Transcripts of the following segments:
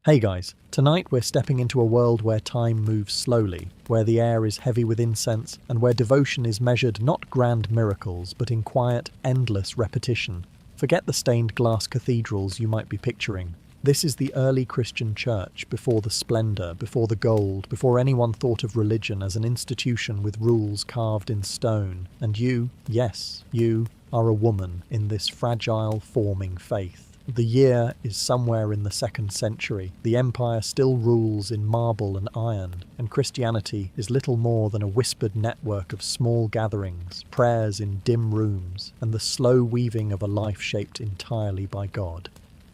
Hey guys, tonight we're stepping into a world where time moves slowly, where the air is heavy with incense, and where devotion is measured not grand miracles, but in quiet, endless repetition. Forget the stained glass cathedrals you might be picturing. This is the early Christian church, before the splendor, before the gold, before anyone thought of religion as an institution with rules carved in stone. And you, yes, you, are a woman in this fragile, forming faith. The year is somewhere in the 2nd century. The empire still rules in marble and iron, and Christianity is little more than a whispered network of small gatherings, prayers in dim rooms, and the slow weaving of a life shaped entirely by God.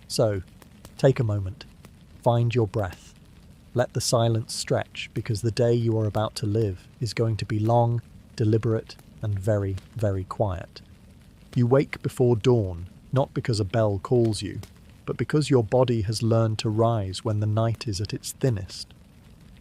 So, take a moment. Find your breath. Let the silence stretch, because the day you are about to live is going to be long, deliberate, and very, very quiet. You wake before dawn, not because a bell calls you, but because your body has learned to rise when the night is at its thinnest.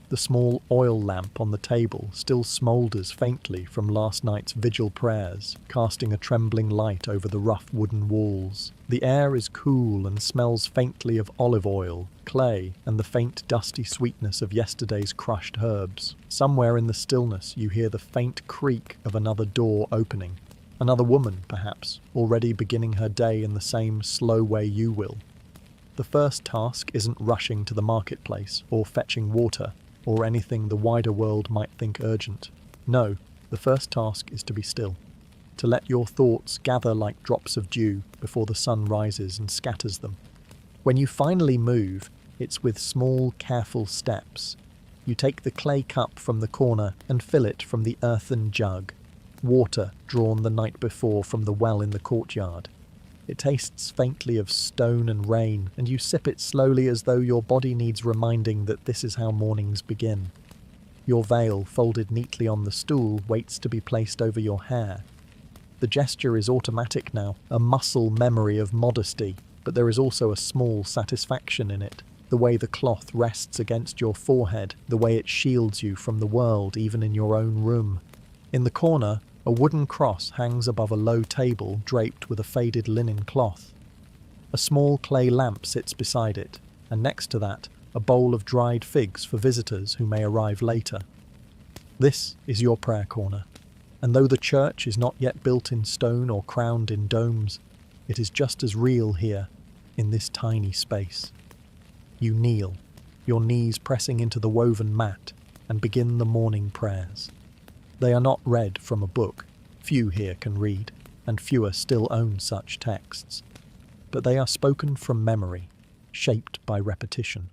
The small oil lamp on the table still smoulders faintly from last night's vigil prayers, casting a trembling light over the rough wooden walls. The air is cool and smells faintly of olive oil, clay, and the faint dusty sweetness of yesterday's crushed herbs. Somewhere in the stillness you hear the faint creak of another door opening. Another woman, perhaps, already beginning her day in the same slow way you will. The first task isn't rushing to the marketplace, or fetching water, or anything the wider world might think urgent. No, the first task is to be still, to let your thoughts gather like drops of dew before the sun rises and scatters them. When you finally move, it's with small, careful steps. You take the clay cup from the corner and fill it from the earthen jug. Water drawn the night before from the well in the courtyard. It tastes faintly of stone and rain, and you sip it slowly as though your body needs reminding that this is how mornings begin. Your veil, folded neatly on the stool, waits to be placed over your hair. The gesture is automatic now, a muscle memory of modesty, but there is also a small satisfaction in it. The way the cloth rests against your forehead, the way it shields you from the world even in your own room. In the corner, a wooden cross hangs above a low table draped with a faded linen cloth. A small clay lamp sits beside it, and next to that, a bowl of dried figs for visitors who may arrive later. This is your prayer corner, and though the church is not yet built in stone or crowned in domes, it is just as real here, in this tiny space. You kneel, your knees pressing into the woven mat, and begin the morning prayers. They are not read from a book. Few here can read, and fewer still own such texts. But they are spoken from memory, shaped by repetition.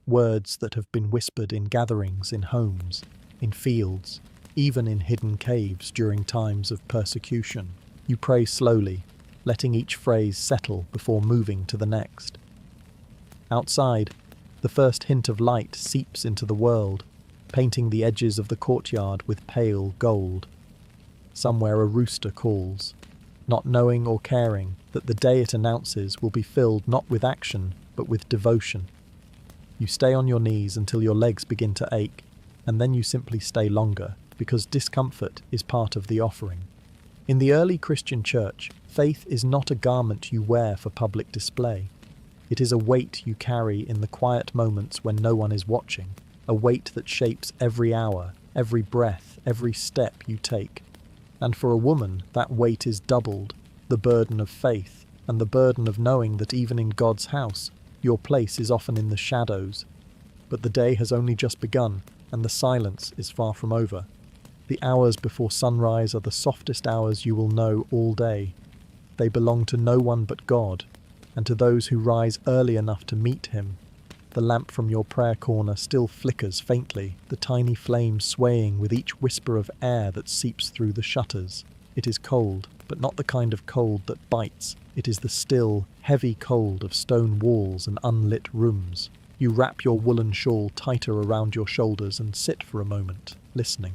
Words that have been whispered in gatherings, in homes, in fields, even in hidden caves during times of persecution. You pray slowly, letting each phrase settle before moving to the next. Outside, the first hint of light seeps into the world, painting the edges of the courtyard with pale gold. Somewhere a rooster calls, not knowing or caring that the day it announces will be filled not with action, but with devotion. You stay on your knees until your legs begin to ache, and then you simply stay longer, because discomfort is part of the offering. In the early Christian church, faith is not a garment you wear for public display. It is a weight you carry in the quiet moments when no one is watching. A weight that shapes every hour, every breath, every step you take. And for a woman, that weight is doubled, the burden of faith, and the burden of knowing that even in God's house, your place is often in the shadows. But the day has only just begun, and the silence is far from over. The hours before sunrise are the softest hours you will know all day. They belong to no one but God, and to those who rise early enough to meet Him. The lamp from your prayer corner still flickers faintly, the tiny flame swaying with each whisper of air that seeps through the shutters. It is cold, but not the kind of cold that bites. It is the still, heavy cold of stone walls and unlit rooms. You wrap your woolen shawl tighter around your shoulders and sit for a moment, listening.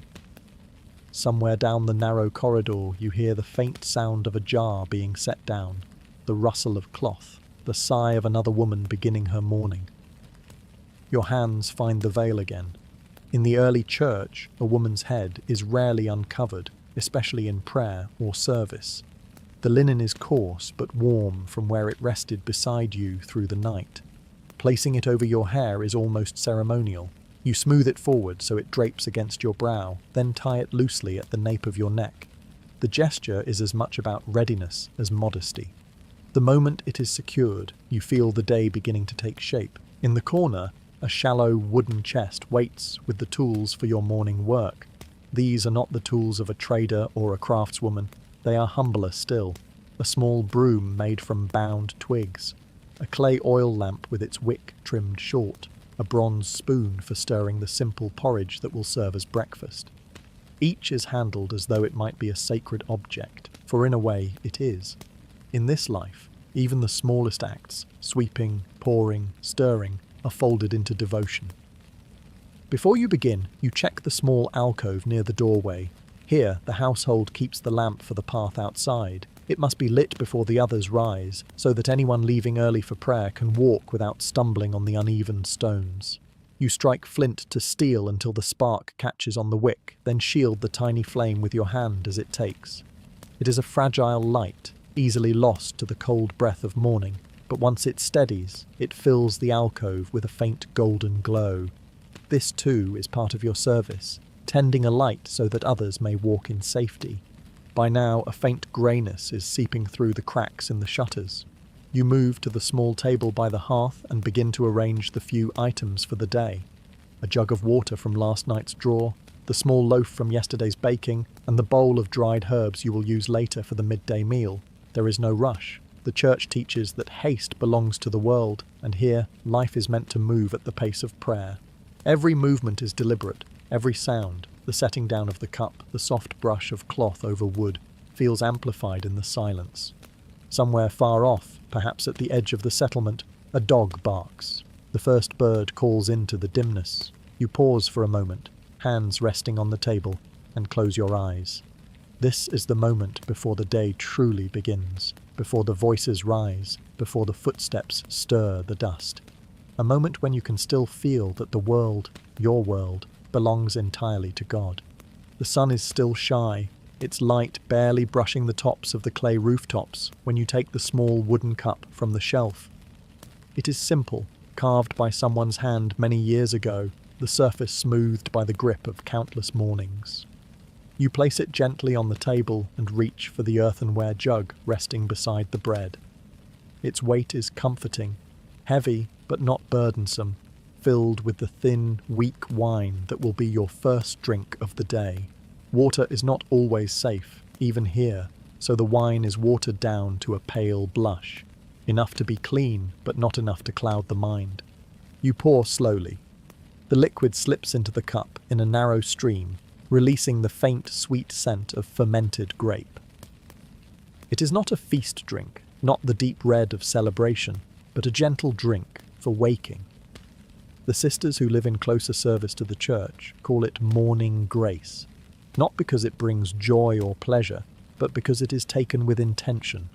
Somewhere down the narrow corridor you hear the faint sound of a jar being set down, the rustle of cloth, the sigh of another woman beginning her morning. Your hands find the veil again. In the early church, a woman's head is rarely uncovered, especially in prayer or service. The linen is coarse but warm from where it rested beside you through the night. Placing it over your hair is almost ceremonial. You smooth it forward so it drapes against your brow, then tie it loosely at the nape of your neck. The gesture is as much about readiness as modesty. The moment it is secured, you feel the day beginning to take shape. In the corner, a shallow wooden chest waits with the tools for your morning work. These are not the tools of a trader or a craftswoman. They are humbler still. A small broom made from bound twigs, a clay oil lamp with its wick trimmed short, a bronze spoon for stirring the simple porridge that will serve as breakfast. Each is handled as though it might be a sacred object, for in a way it is. In this life, even the smallest acts, sweeping, pouring, stirring, are folded into devotion. Before you begin, you check the small alcove near the doorway. Here, the household keeps the lamp for the path outside. It must be lit before the others rise, so that anyone leaving early for prayer can walk without stumbling on the uneven stones. You strike flint to steel until the spark catches on the wick, then shield the tiny flame with your hand as it takes. It is a fragile light, easily lost to the cold breath of morning, but once it steadies, it fills the alcove with a faint golden glow. This too is part of your service, tending a light so that others may walk in safety. By now, a faint greyness is seeping through the cracks in the shutters. You move to the small table by the hearth and begin to arrange the few items for the day. A jug of water from last night's drawer, the small loaf from yesterday's baking, and the bowl of dried herbs you will use later for the midday meal. There is no rush. The church teaches that haste belongs to the world, and here life is meant to move at the pace of prayer. Every movement is deliberate, every sound, the setting down of the cup, the soft brush of cloth over wood, feels amplified in the silence. Somewhere far off, perhaps at the edge of the settlement, a dog barks. The first bird calls into the dimness. You pause for a moment, hands resting on the table, and close your eyes. This is the moment before the day truly begins, before the voices rise, before the footsteps stir the dust. A moment when you can still feel that the world, your world, belongs entirely to God. The sun is still shy, its light barely brushing the tops of the clay rooftops when you take the small wooden cup from the shelf. It is simple, carved by someone's hand many years ago, the surface smoothed by the grip of countless mornings. You place it gently on the table and reach for the earthenware jug resting beside the bread. Its weight is comforting, heavy but not burdensome, filled with the thin, weak wine that will be your first drink of the day. Water is not always safe, even here, so the wine is watered down to a pale blush, enough to be clean but not enough to cloud the mind. You pour slowly. The liquid slips into the cup in a narrow stream, releasing the faint, sweet scent of fermented grape. It is not a feast drink, not the deep red of celebration, but a gentle drink for waking. The sisters who live in closer service to the church call it morning grace, not because it brings joy or pleasure, but because it is taken with intention.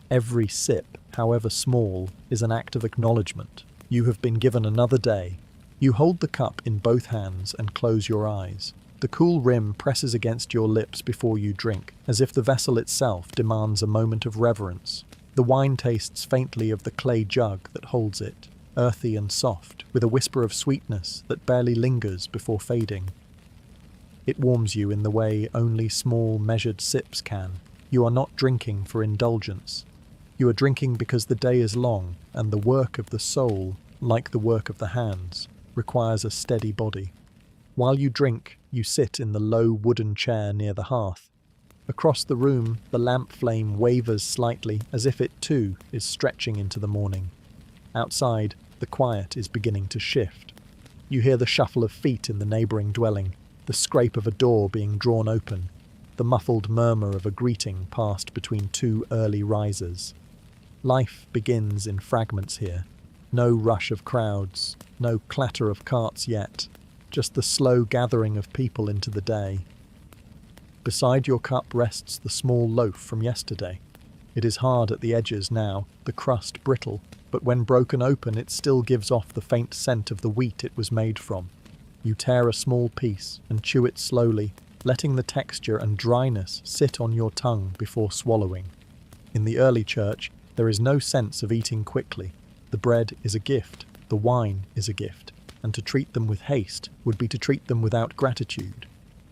Every sip, however small, is an act of acknowledgement. You have been given another day. You hold the cup in both hands and close your eyes. The cool rim presses against your lips before you drink, as if the vessel itself demands a moment of reverence. The wine tastes faintly of the clay jug that holds it, earthy and soft, with a whisper of sweetness that barely lingers before fading. It warms you in the way only small, measured sips can. You are not drinking for indulgence. You are drinking because the day is long, and the work of the soul, like the work of the hands, requires a steady body. While you drink, you sit in the low wooden chair near the hearth. Across the room, the lamp flame wavers slightly, as if it too is stretching into the morning. Outside, the quiet is beginning to shift. You hear the shuffle of feet in the neighbouring dwelling, the scrape of a door being drawn open, the muffled murmur of a greeting passed between two early risers. Life begins in fragments here. No rush of crowds, no clatter of carts yet, just the slow gathering of people into the day. Beside your cup rests the small loaf from yesterday. It is hard at the edges now, the crust brittle, but when broken open it still gives off the faint scent of the wheat it was made from. You tear a small piece and chew it slowly, letting the texture and dryness sit on your tongue before swallowing. In the early church, there is no sense of eating quickly. The bread is a gift, the wine is a gift, and to treat them with haste would be to treat them without gratitude.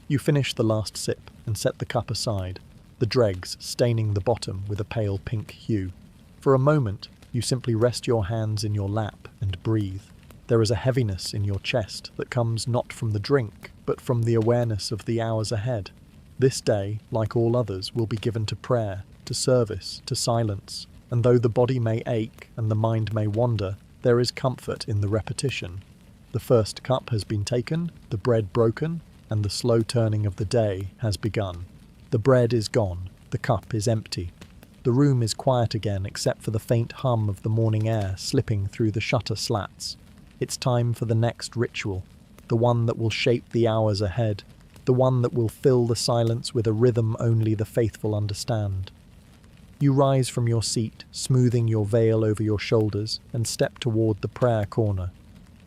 You finish the last sip and set the cup aside, the dregs staining the bottom with a pale pink hue. For a moment, you simply rest your hands in your lap and breathe. There is a heaviness in your chest that comes not from the drink, but from the awareness of the hours ahead. This day, like all others, will be given to prayer, to service, to silence, and though the body may ache and the mind may wander, there is comfort in the repetition. The first cup has been taken, the bread broken, and the slow turning of the day has begun. The bread is gone, the cup is empty. The room is quiet again except for the faint hum of the morning air slipping through the shutter slats. It's time for the next ritual, the one that will shape the hours ahead, the one that will fill the silence with a rhythm only the faithful understand. You rise from your seat, smoothing your veil over your shoulders, and step toward the prayer corner.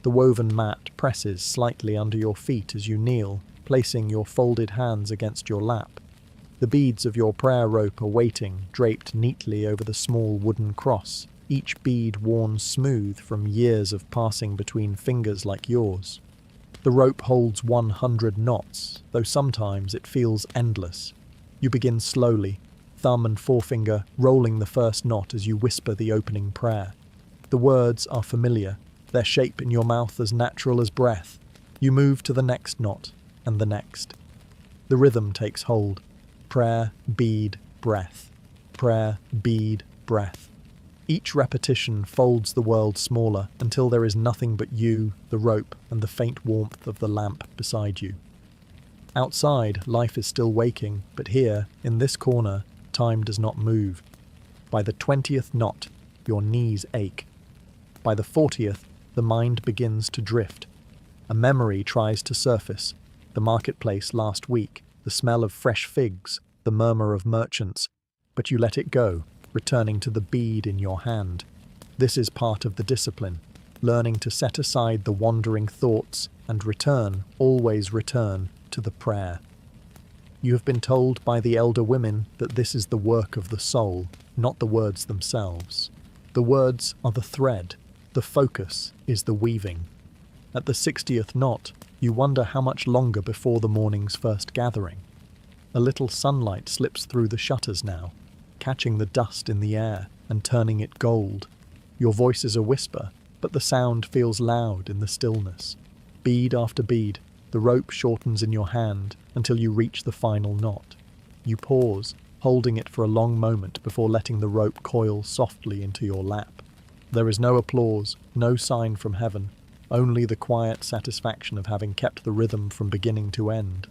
The woven mat presses slightly under your feet as you kneel, placing your folded hands against your lap. The beads of your prayer rope are waiting, draped neatly over the small wooden cross, each bead worn smooth from years of passing between fingers like yours. The rope holds 100 knots, though sometimes it feels endless. You begin slowly, thumb and forefinger rolling the first knot as you whisper the opening prayer. The words are familiar, their shape in your mouth as natural as breath. You move to the next knot, and the next. The rhythm takes hold. Prayer, bead, breath. Prayer, bead, breath. Each repetition folds the world smaller until there is nothing but you, the rope, and the faint warmth of the lamp beside you. Outside, life is still waking, but here, in this corner, time does not move. By the 20th knot, your knees ache. By the 40th, the mind begins to drift. A memory tries to surface. The marketplace last week, the smell of fresh figs, the murmur of merchants, but you let it go, returning to the bead in your hand. This is part of the discipline, learning to set aside the wandering thoughts and return, always return, to the prayer. You have been told by the elder women that this is the work of the soul, not the words themselves. The words are the thread, the focus is the weaving. At the 60th knot, you wonder how much longer before the morning's first gathering. A little sunlight slips through the shutters now, catching the dust in the air and turning it gold. Your voice is a whisper, but the sound feels loud in the stillness. Bead after bead, the rope shortens in your hand until you reach the final knot. You pause, holding it for a long moment before letting the rope coil softly into your lap. There is no applause, no sign from heaven, only the quiet satisfaction of having kept the rhythm from beginning to end.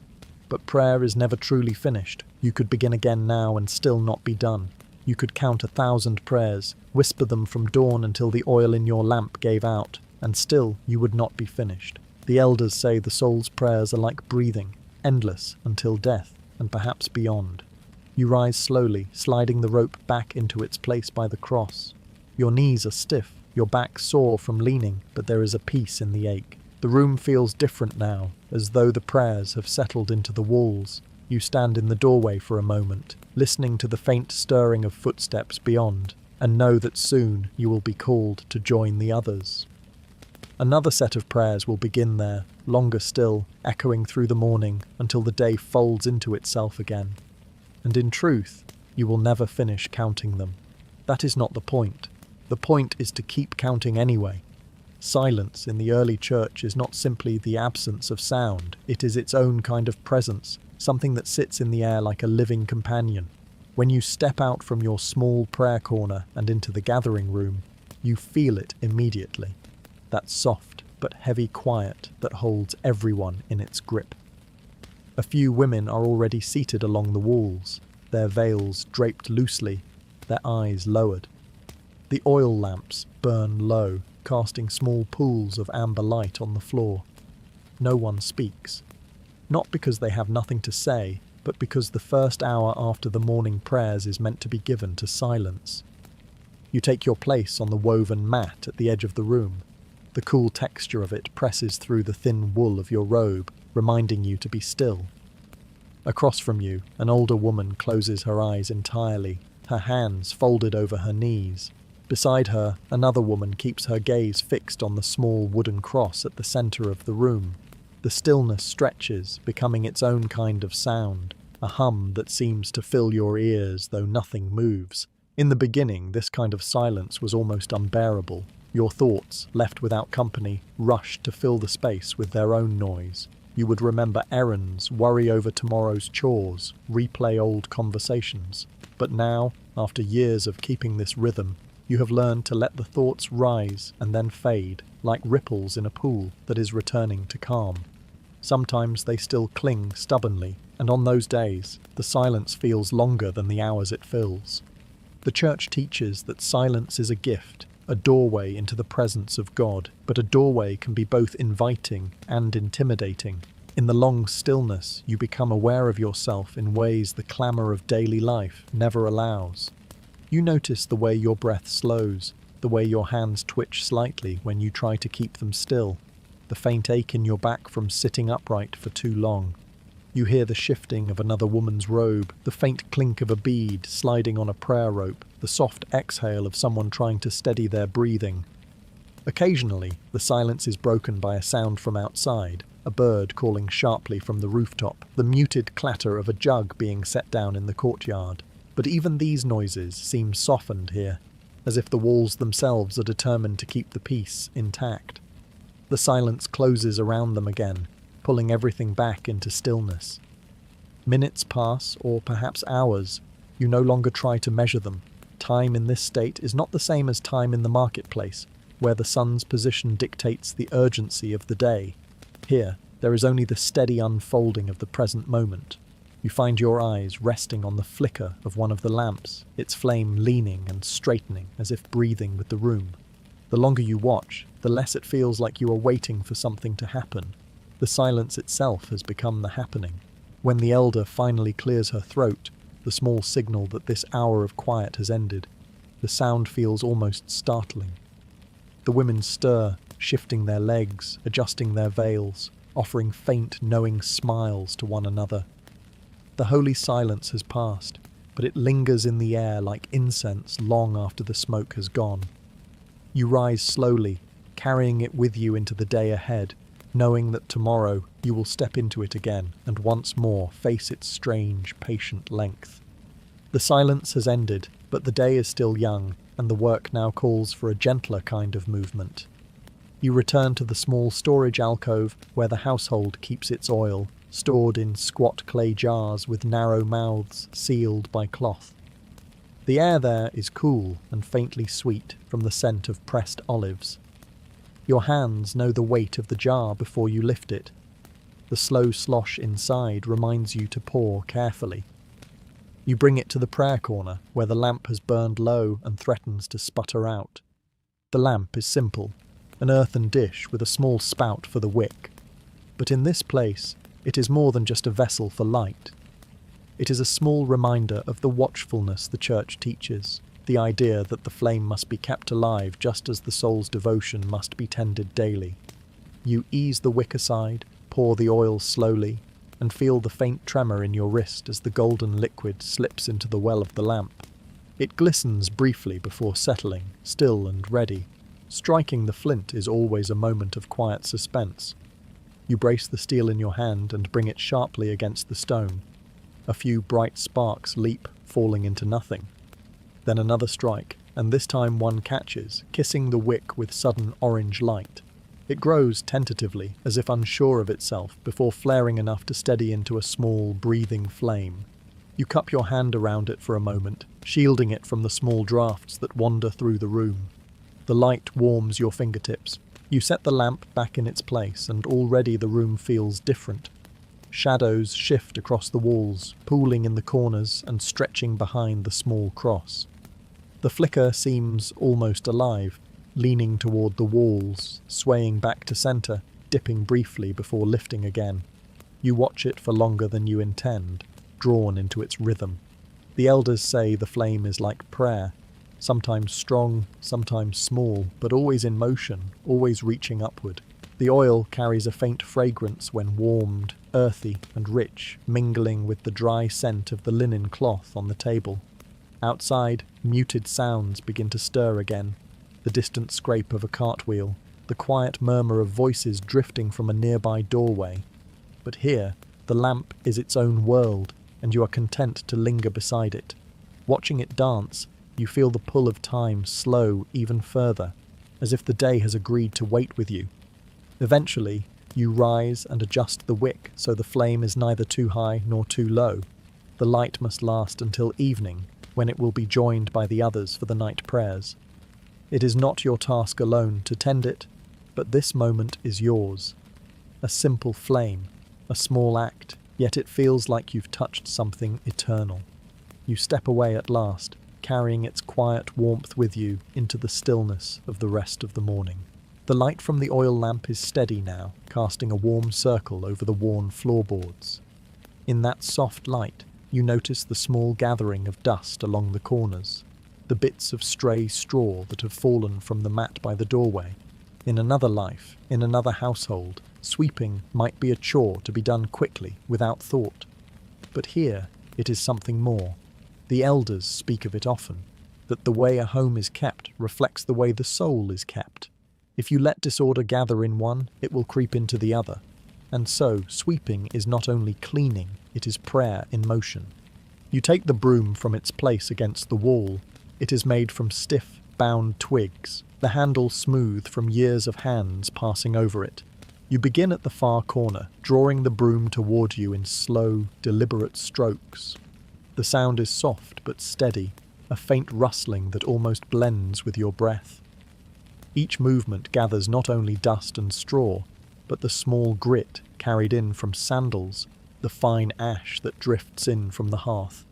But prayer is never truly finished. You could begin again now and still not be done. You could count 1,000 prayers, whisper them from dawn until the oil in your lamp gave out, and still you would not be finished. The elders say the soul's prayers are like breathing, endless until death, and perhaps beyond. You rise slowly, sliding the rope back into its place by the cross. Your knees are stiff, your back sore from leaning, but there is a peace in the ache. The room feels different now, as though the prayers have settled into the walls. You stand in the doorway for a moment, listening to the faint stirring of footsteps beyond, and know that soon you will be called to join the others. Another set of prayers will begin there, longer still, echoing through the morning until the day folds into itself again. And in truth, you will never finish counting them. That is not the point. The point is to keep counting anyway. Silence in the early church is not simply the absence of sound, it is its own kind of presence, something that sits in the air like a living companion. When you step out from your small prayer corner and into the gathering room, you feel it immediately. That soft but heavy quiet that holds everyone in its grip. A few women are already seated along the walls, their veils draped loosely, their eyes lowered. The oil lamps burn low, casting small pools of amber light on the floor. No one speaks. Not because they have nothing to say, but because the first hour after the morning prayers is meant to be given to silence. You take your place on the woven mat at the edge of the room. The cool texture of it presses through the thin wool of your robe, reminding you to be still. Across from you, an older woman closes her eyes entirely, her hands folded over her knees. Beside her, another woman keeps her gaze fixed on the small wooden cross at the center of the room. The stillness stretches, becoming its own kind of sound, a hum that seems to fill your ears though nothing moves. In the beginning, this kind of silence was almost unbearable. Your thoughts, left without company, rushed to fill the space with their own noise. You would remember errands, worry over tomorrow's chores, replay old conversations. But now, after years of keeping this rhythm, you have learned to let the thoughts rise and then fade, like ripples in a pool that is returning to calm. Sometimes they still cling stubbornly, and on those days, the silence feels longer than the hours it fills. The Church teaches that silence is a gift, a doorway into the presence of God, but a doorway can be both inviting and intimidating. In the long stillness, you become aware of yourself in ways the clamour of daily life never allows. You notice the way your breath slows, the way your hands twitch slightly when you try to keep them still, the faint ache in your back from sitting upright for too long. You hear the shifting of another woman's robe, the faint clink of a bead sliding on a prayer rope, the soft exhale of someone trying to steady their breathing. Occasionally, the silence is broken by a sound from outside, a bird calling sharply from the rooftop, the muted clatter of a jug being set down in the courtyard. But even these noises seem softened here, as if the walls themselves are determined to keep the peace intact. The silence closes around them again, pulling everything back into stillness. Minutes pass, or perhaps hours. You no longer try to measure them. Time in this state is not the same as time in the marketplace, where the sun's position dictates the urgency of the day. Here, there is only the steady unfolding of the present moment. You find your eyes resting on the flicker of one of the lamps, its flame leaning and straightening as if breathing with the room. The longer you watch, the less it feels like you are waiting for something to happen. The silence itself has become the happening. When the elder finally clears her throat, the small signal that this hour of quiet has ended, the sound feels almost startling. The women stir, shifting their legs, adjusting their veils, offering faint, knowing smiles to one another. The holy silence has passed, but it lingers in the air like incense long after the smoke has gone. You rise slowly, carrying it with you into the day ahead, knowing that tomorrow you will step into it again and once more face its strange, patient length. The silence has ended, but the day is still young, and the work now calls for a gentler kind of movement. You return to the small storage alcove where the household keeps its oil, stored in squat clay jars with narrow mouths sealed by cloth. The air there is cool and faintly sweet from the scent of pressed olives. Your hands know the weight of the jar before you lift it. The slow slosh inside reminds you to pour carefully. You bring it to the prayer corner where the lamp has burned low and threatens to sputter out. The lamp is simple, an earthen dish with a small spout for the wick. But in this place, it is more than just a vessel for light. It is a small reminder of the watchfulness the Church teaches, the idea that the flame must be kept alive just as the soul's devotion must be tended daily. You ease the wick aside, pour the oil slowly, and feel the faint tremor in your wrist as the golden liquid slips into the well of the lamp. It glistens briefly before settling, still and ready. Striking the flint is always a moment of quiet suspense. You brace the steel in your hand and bring it sharply against the stone. A few bright sparks leap, falling into nothing. Then another strike, and this time one catches, kissing the wick with sudden orange light. It grows tentatively, as if unsure of itself, before flaring enough to steady into a small, breathing flame. You cup your hand around it for a moment, shielding it from the small drafts that wander through the room. The light warms your fingertips. You set the lamp back in its place, and already the room feels different. Shadows shift across the walls, pooling in the corners and stretching behind the small cross. The flicker seems almost alive, leaning toward the walls, swaying back to center, dipping briefly before lifting again. You watch it for longer than you intend, drawn into its rhythm. The elders say the flame is like prayer, sometimes strong, sometimes small, but always in motion, always reaching upward. The oil carries a faint fragrance when warmed, earthy and rich, mingling with the dry scent of the linen cloth on the table. Outside, muted sounds begin to stir again. The distant scrape of a cartwheel, the quiet murmur of voices drifting from a nearby doorway. But here, the lamp is its own world, and you are content to linger beside it. Watching it dance, you feel the pull of time slow even further, as if the day has agreed to wait with you. Eventually, you rise and adjust the wick so the flame is neither too high nor too low. The light must last until evening, when it will be joined by the others for the night prayers. It is not your task alone to tend it, but this moment is yours. A simple flame, a small act, yet it feels like you've touched something eternal. You step away at last, carrying its quiet warmth with you into the stillness of the rest of the morning. The light from the oil lamp is steady now, casting a warm circle over the worn floorboards. In that soft light, you notice the small gathering of dust along the corners, the bits of stray straw that have fallen from the mat by the doorway. In another life, in another household, sweeping might be a chore to be done quickly, without thought. But here, it is something more. The elders speak of it often, that the way a home is kept reflects the way the soul is kept. If you let disorder gather in one, it will creep into the other. And so, sweeping is not only cleaning, it is prayer in motion. You take the broom from its place against the wall. It is made from stiff, bound twigs, the handle smooth from years of hands passing over it. You begin at the far corner, drawing the broom toward you in slow, deliberate strokes. The sound is soft but steady, a faint rustling that almost blends with your breath. Each movement gathers not only dust and straw, but the small grit carried in from sandals, the fine ash that drifts in from the hearth.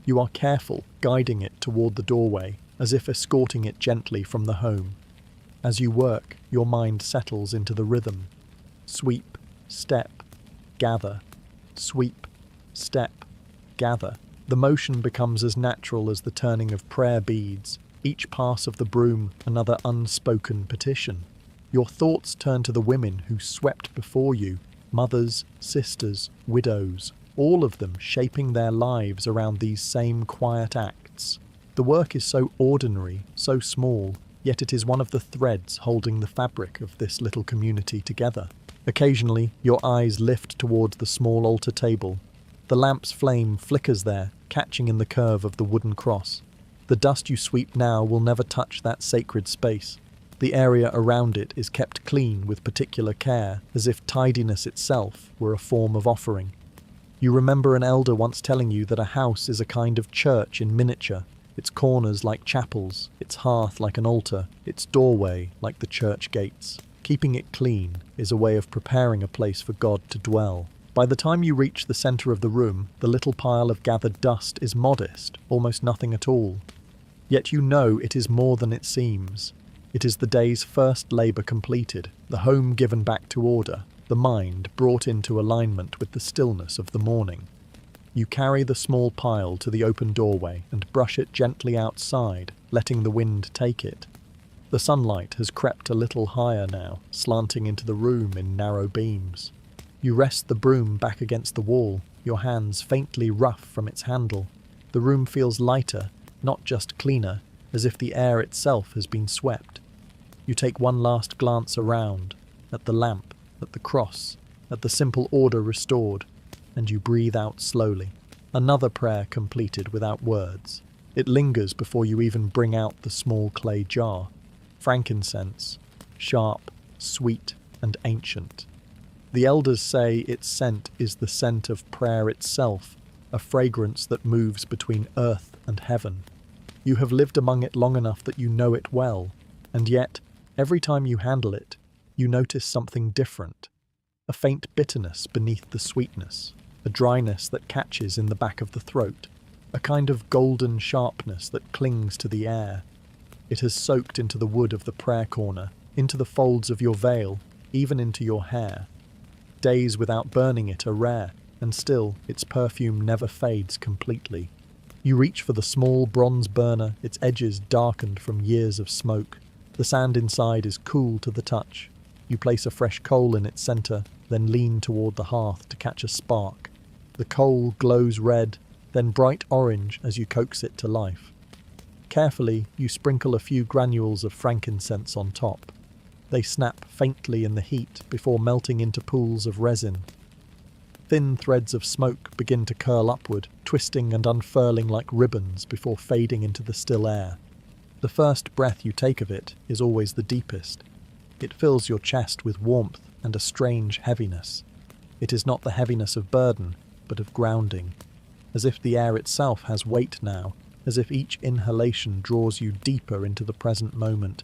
You are careful, guiding it toward the doorway, as if escorting it gently from the home. As you work, your mind settles into the rhythm. Sweep, step, gather. Sweep, step, gather. The motion becomes as natural as the turning of prayer beads, each pass of the broom another unspoken petition. Your thoughts turn to the women who swept before you, mothers, sisters, widows, all of them shaping their lives around these same quiet acts. The work is so ordinary, so small, yet it is one of the threads holding the fabric of this little community together. Occasionally, your eyes lift towards the small altar table. The lamp's flame flickers there, catching in the curve of the wooden cross. The dust you sweep now will never touch that sacred space. The area around it is kept clean with particular care, as if tidiness itself were a form of offering. You remember an elder once telling you that a house is a kind of church in miniature, its corners like chapels, its hearth like an altar, its doorway like the church gates. Keeping it clean is a way of preparing a place for God to dwell. By the time you reach the centre of the room, the little pile of gathered dust is modest, almost nothing at all. Yet you know it is more than it seems. It is the day's first labour completed, the home given back to order, the mind brought into alignment with the stillness of the morning. You carry the small pile to the open doorway and brush it gently outside, letting the wind take it. The sunlight has crept a little higher now, slanting into the room in narrow beams. You rest the broom back against the wall, your hands faintly rough from its handle. The room feels lighter, not just cleaner, as if the air itself has been swept. You take one last glance around, at the lamp, at the cross, at the simple order restored, and you breathe out slowly. Another prayer completed without words. It lingers before you even bring out the small clay jar. Frankincense, sharp, sweet, and ancient. The elders say its scent is the scent of prayer itself, a fragrance that moves between earth and heaven. You have lived among it long enough that you know it well, and yet, every time you handle it, you notice something different. A faint bitterness beneath the sweetness, a dryness that catches in the back of the throat, a kind of golden sharpness that clings to the air. It has soaked into the wood of the prayer corner, into the folds of your veil, even into your hair. Days without burning it are rare, and still its perfume never fades completely. You reach for the small bronze burner, its edges darkened from years of smoke. The sand inside is cool to the touch. You place a fresh coal in its centre, then lean toward the hearth to catch a spark. The coal glows red, then bright orange as you coax it to life. Carefully, you sprinkle a few granules of frankincense on top. They snap faintly in the heat before melting into pools of resin. Thin threads of smoke begin to curl upward, twisting and unfurling like ribbons before fading into the still air. The first breath you take of it is always the deepest. It fills your chest with warmth and a strange heaviness. It is not the heaviness of burden, but of grounding, as if the air itself has weight now, as if each inhalation draws you deeper into the present moment.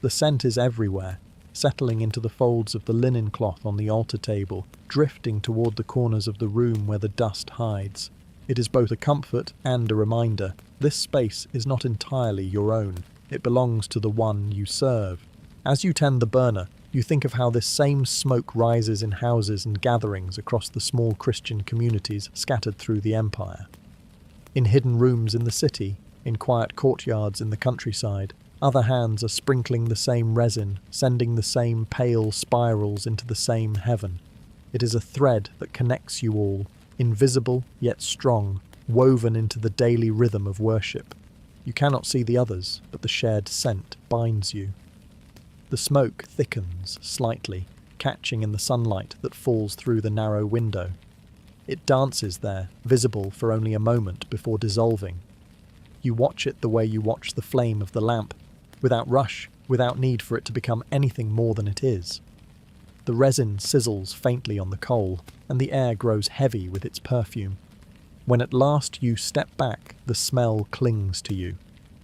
The scent is everywhere, settling into the folds of the linen cloth on the altar table, drifting toward the corners of the room where the dust hides. It is both a comfort and a reminder. This space is not entirely your own. It belongs to the one you serve. As you tend the burner, you think of how this same smoke rises in houses and gatherings across the small Christian communities scattered through the empire. In hidden rooms in the city, in quiet courtyards in the countryside, other hands are sprinkling the same resin, sending the same pale spirals into the same heaven. It is a thread that connects you all, invisible yet strong, woven into the daily rhythm of worship. You cannot see the others, but the shared scent binds you. The smoke thickens slightly, catching in the sunlight that falls through the narrow window. It dances there, visible for only a moment before dissolving. You watch it the way you watch the flame of the lamp, without rush, without need for it to become anything more than it is. The resin sizzles faintly on the coal, and the air grows heavy with its perfume. When at last you step back, the smell clings to you.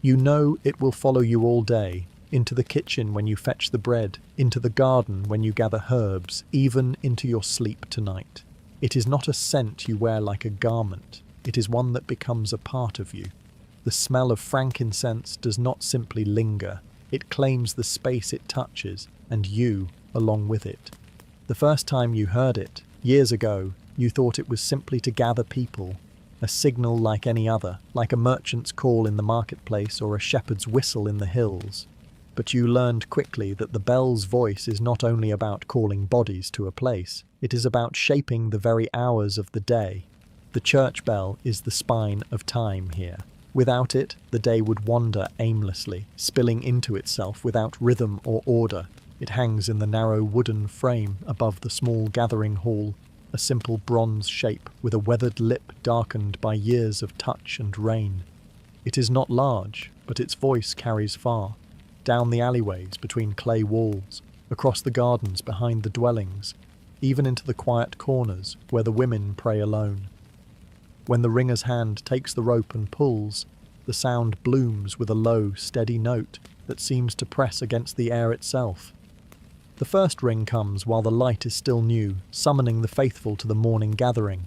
You know it will follow you all day, into the kitchen when you fetch the bread, into the garden when you gather herbs, even into your sleep tonight. It is not a scent you wear like a garment. It is one that becomes a part of you. The smell of frankincense does not simply linger. It claims the space it touches, and you along with it. The first time you heard it, years ago, you thought it was simply to gather people, a signal like any other, like a merchant's call in the marketplace or a shepherd's whistle in the hills. But you learned quickly that the bell's voice is not only about calling bodies to a place, it is about shaping the very hours of the day. The church bell is the spine of time here. Without it, the day would wander aimlessly, spilling into itself without rhythm or order. It hangs in the narrow wooden frame above the small gathering hall, a simple bronze shape with a weathered lip darkened by years of touch and rain. It is not large, but its voice carries far, down the alleyways between clay walls, across the gardens behind the dwellings, even into the quiet corners where the women pray alone. When the ringer's hand takes the rope and pulls, the sound blooms with a low, steady note that seems to press against the air itself. The first ring comes while the light is still new, summoning the faithful to the morning gathering.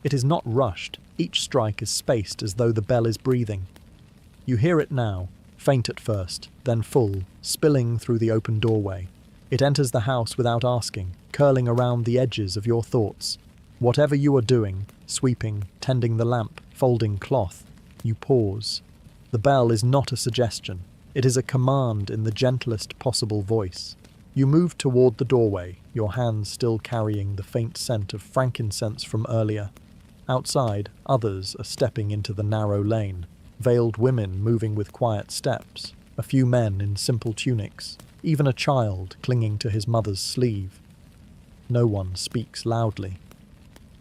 It is not rushed, each strike is spaced as though the bell is breathing. You hear it now, faint at first, then full, spilling through the open doorway. It enters the house without asking, curling around the edges of your thoughts. Whatever you are doing, sweeping, tending the lamp, folding cloth, you pause. The bell is not a suggestion. It is a command in the gentlest possible voice. You move toward the doorway, your hands still carrying the faint scent of frankincense from earlier. Outside, others are stepping into the narrow lane, veiled women moving with quiet steps, a few men in simple tunics, even a child clinging to his mother's sleeve. No one speaks loudly.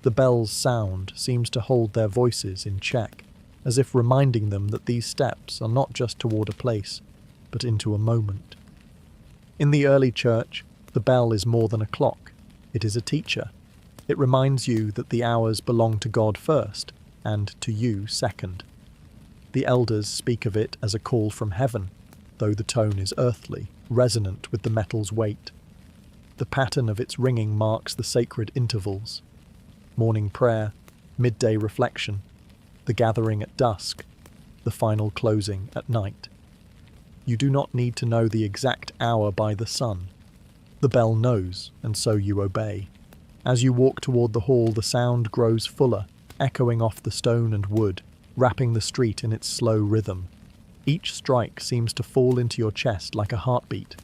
The bell's sound seems to hold their voices in check, as if reminding them that these steps are not just toward a place, but into a moment. In the early church, the bell is more than a clock. It is a teacher. It reminds you that the hours belong to God first, and to you second. The elders speak of it as a call from heaven, though the tone is earthly, resonant with the metal's weight. The pattern of its ringing marks the sacred intervals. Morning prayer, midday reflection, the gathering at dusk, the final closing at night. You do not need to know the exact hour by the sun. The bell knows, and so you obey. As you walk toward the hall, the sound grows fuller, echoing off the stone and wood, wrapping the street in its slow rhythm. Each strike seems to fall into your chest like a heartbeat.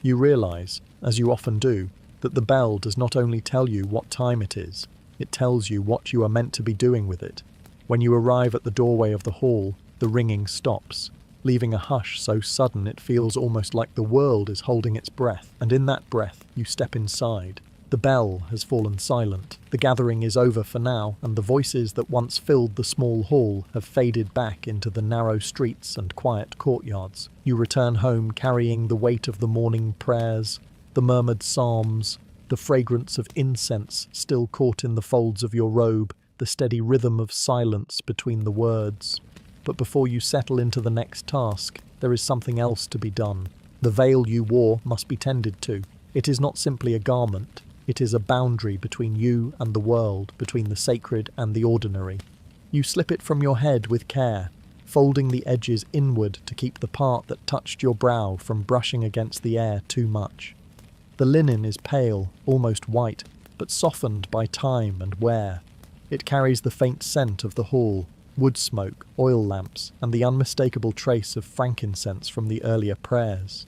You realize, as you often do, that the bell does not only tell you what time it is, it tells you what you are meant to be doing with it. When you arrive at the doorway of the hall, the ringing stops, leaving a hush so sudden it feels almost like the world is holding its breath, and in that breath you step inside. The bell has fallen silent, the gathering is over for now, and the voices that once filled the small hall have faded back into the narrow streets and quiet courtyards. You return home carrying the weight of the morning prayers, the murmured psalms, the fragrance of incense still caught in the folds of your robe, the steady rhythm of silence between the words. But before you settle into the next task, there is something else to be done. The veil you wore must be tended to. It is not simply a garment. It is a boundary between you and the world, between the sacred and the ordinary. You slip it from your head with care, folding the edges inward to keep the part that touched your brow from brushing against the air too much. The linen is pale, almost white, but softened by time and wear. It carries the faint scent of the hall, wood smoke, oil lamps, and the unmistakable trace of frankincense from the earlier prayers.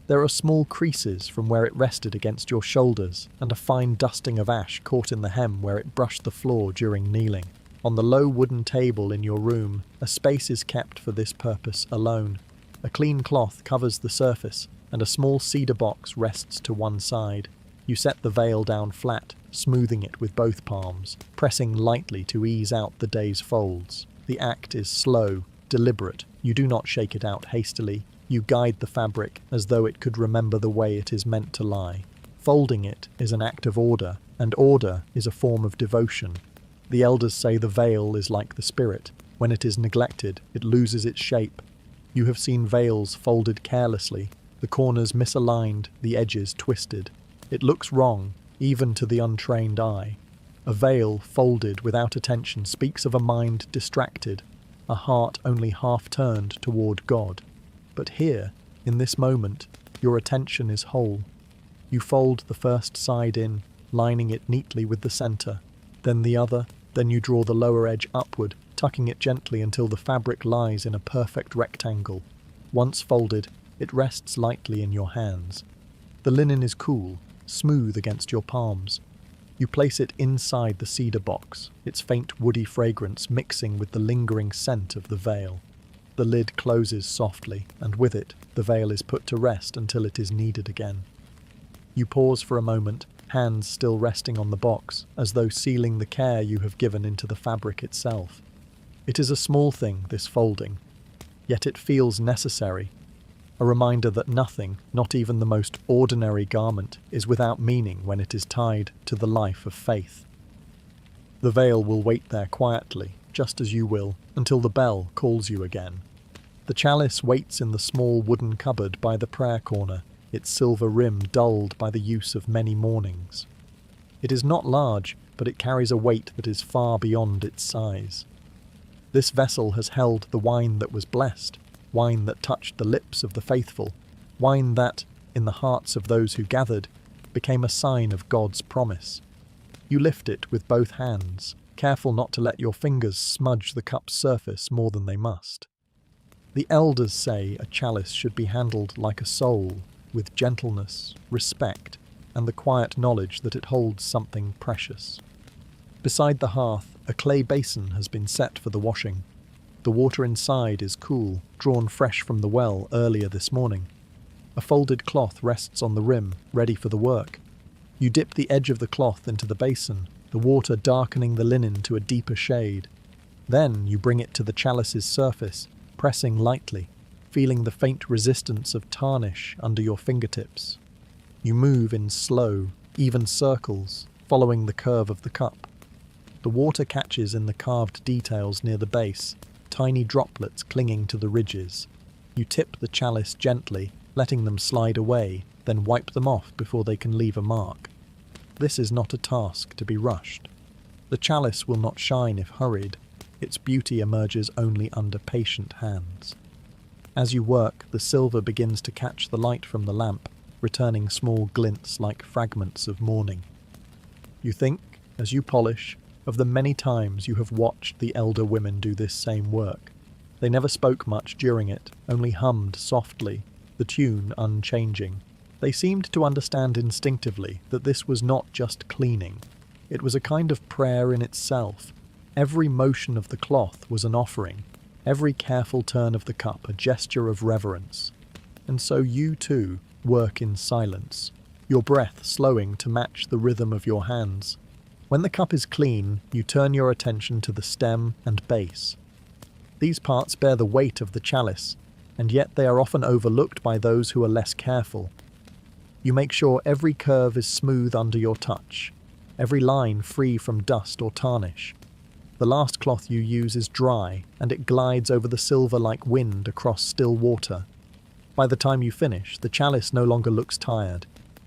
There are small creases from where it rested against your shoulders, and a fine dusting of ash caught in the hem where it brushed the floor during kneeling. On the low wooden table in your room, a space is kept for this purpose alone. A clean cloth covers the surface, and a small cedar box rests to one side. You set the veil down flat, smoothing it with both palms, pressing lightly to ease out the day's folds. The act is slow, deliberate. You do not shake it out hastily. You guide the fabric as though it could remember the way it is meant to lie. Folding it is an act of order, and order is a form of devotion. The elders say the veil is like the spirit. When it is neglected, it loses its shape. You have seen veils folded carelessly, the corners misaligned, the edges twisted. It looks wrong, even to the untrained eye. A veil folded without attention speaks of a mind distracted, a heart only half turned toward God. But here, in this moment, your attention is whole. You fold the first side in, lining it neatly with the center, then the other, then you draw the lower edge upward, tucking it gently until the fabric lies in a perfect rectangle. Once folded, it rests lightly in your hands. The linen is cool, smooth against your palms. You place it inside the cedar box, its faint woody fragrance mixing with the lingering scent of the veil. The lid closes softly, and with it, the veil is put to rest until it is needed again. You pause for a moment, hands still resting on the box, as though sealing the care you have given into the fabric itself. It is a small thing, this folding, yet it feels necessary. A reminder that nothing, not even the most ordinary garment, is without meaning when it is tied to the life of faith. The veil will wait there quietly, just as you will, until the bell calls you again. The chalice waits in the small wooden cupboard by the prayer corner, its silver rim dulled by the use of many mornings. It is not large, but it carries a weight that is far beyond its size. This vessel has held the wine that was blessed, wine that touched the lips of the faithful, wine that, in the hearts of those who gathered, became a sign of God's promise. You lift it with both hands, careful not to let your fingers smudge the cup's surface more than they must. The elders say a chalice should be handled like a soul, with gentleness, respect, and the quiet knowledge that it holds something precious. Beside the hearth, a clay basin has been set for the washing. The water inside is cool, drawn fresh from the well earlier this morning. A folded cloth rests on the rim, ready for the work. You dip the edge of the cloth into the basin, the water darkening the linen to a deeper shade. Then you bring it to the chalice's surface, pressing lightly, feeling the faint resistance of tarnish under your fingertips. You move in slow, even circles, following the curve of the cup. The water catches in the carved details near the base, tiny droplets clinging to the ridges. You tip the chalice gently, letting them slide away, then wipe them off before they can leave a mark. This is not a task to be rushed. The chalice will not shine if hurried. Its beauty emerges only under patient hands. As you work, the silver begins to catch the light from the lamp, returning small glints like fragments of morning. You think, as you polish, of the many times you have watched the elder women do this same work. They never spoke much during it, only hummed softly, the tune unchanging. They seemed to understand instinctively that this was not just cleaning. It was a kind of prayer in itself, Every motion of the cloth was an offering, every careful turn of the cup a gesture of reverence. And so you too work in silence, your breath slowing to match the rhythm of your hands. When the cup is clean, you turn your attention to the stem and base. These parts bear the weight of the chalice, and yet they are often overlooked by those who are less careful. You make sure every curve is smooth under your touch, every line free from dust or tarnish. The last cloth you use is dry, and it glides over the silver like wind across still water. By the time you finish, the chalice no longer looks tired.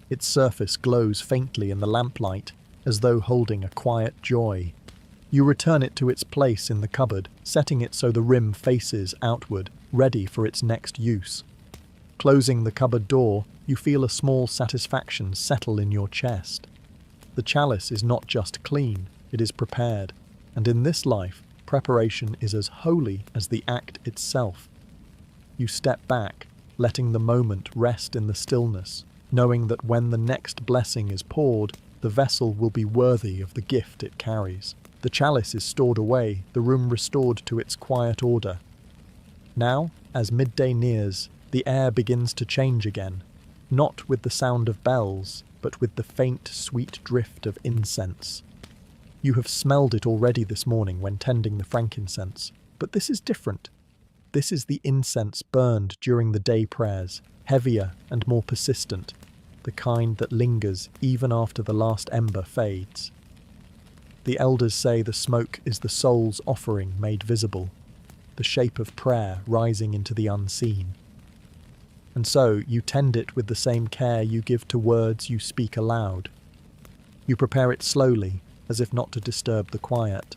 Its surface glows faintly in the lamplight, as though holding a quiet joy. You return it to its place in the cupboard, setting it so the rim faces outward, ready for its next use. Closing the cupboard door, you feel a small satisfaction settle in your chest. The chalice is not just clean, it is prepared, and in this life, preparation is as holy as the act itself. You step back, letting the moment rest in the stillness, knowing that when the next blessing is poured, the vessel will be worthy of the gift it carries. The chalice is stored away, the room restored to its quiet order. Now, as midday nears, the air begins to change again, not with the sound of bells, but with the faint, sweet drift of incense. You have smelled it already this morning when tending the frankincense, but this is different. This is the incense burned during the day prayers, heavier and more persistent, the kind that lingers even after the last ember fades. The elders say the smoke is the soul's offering made visible, the shape of prayer rising into the unseen. And so you tend it with the same care you give to words you speak aloud. You prepare it slowly, as if not to disturb the quiet.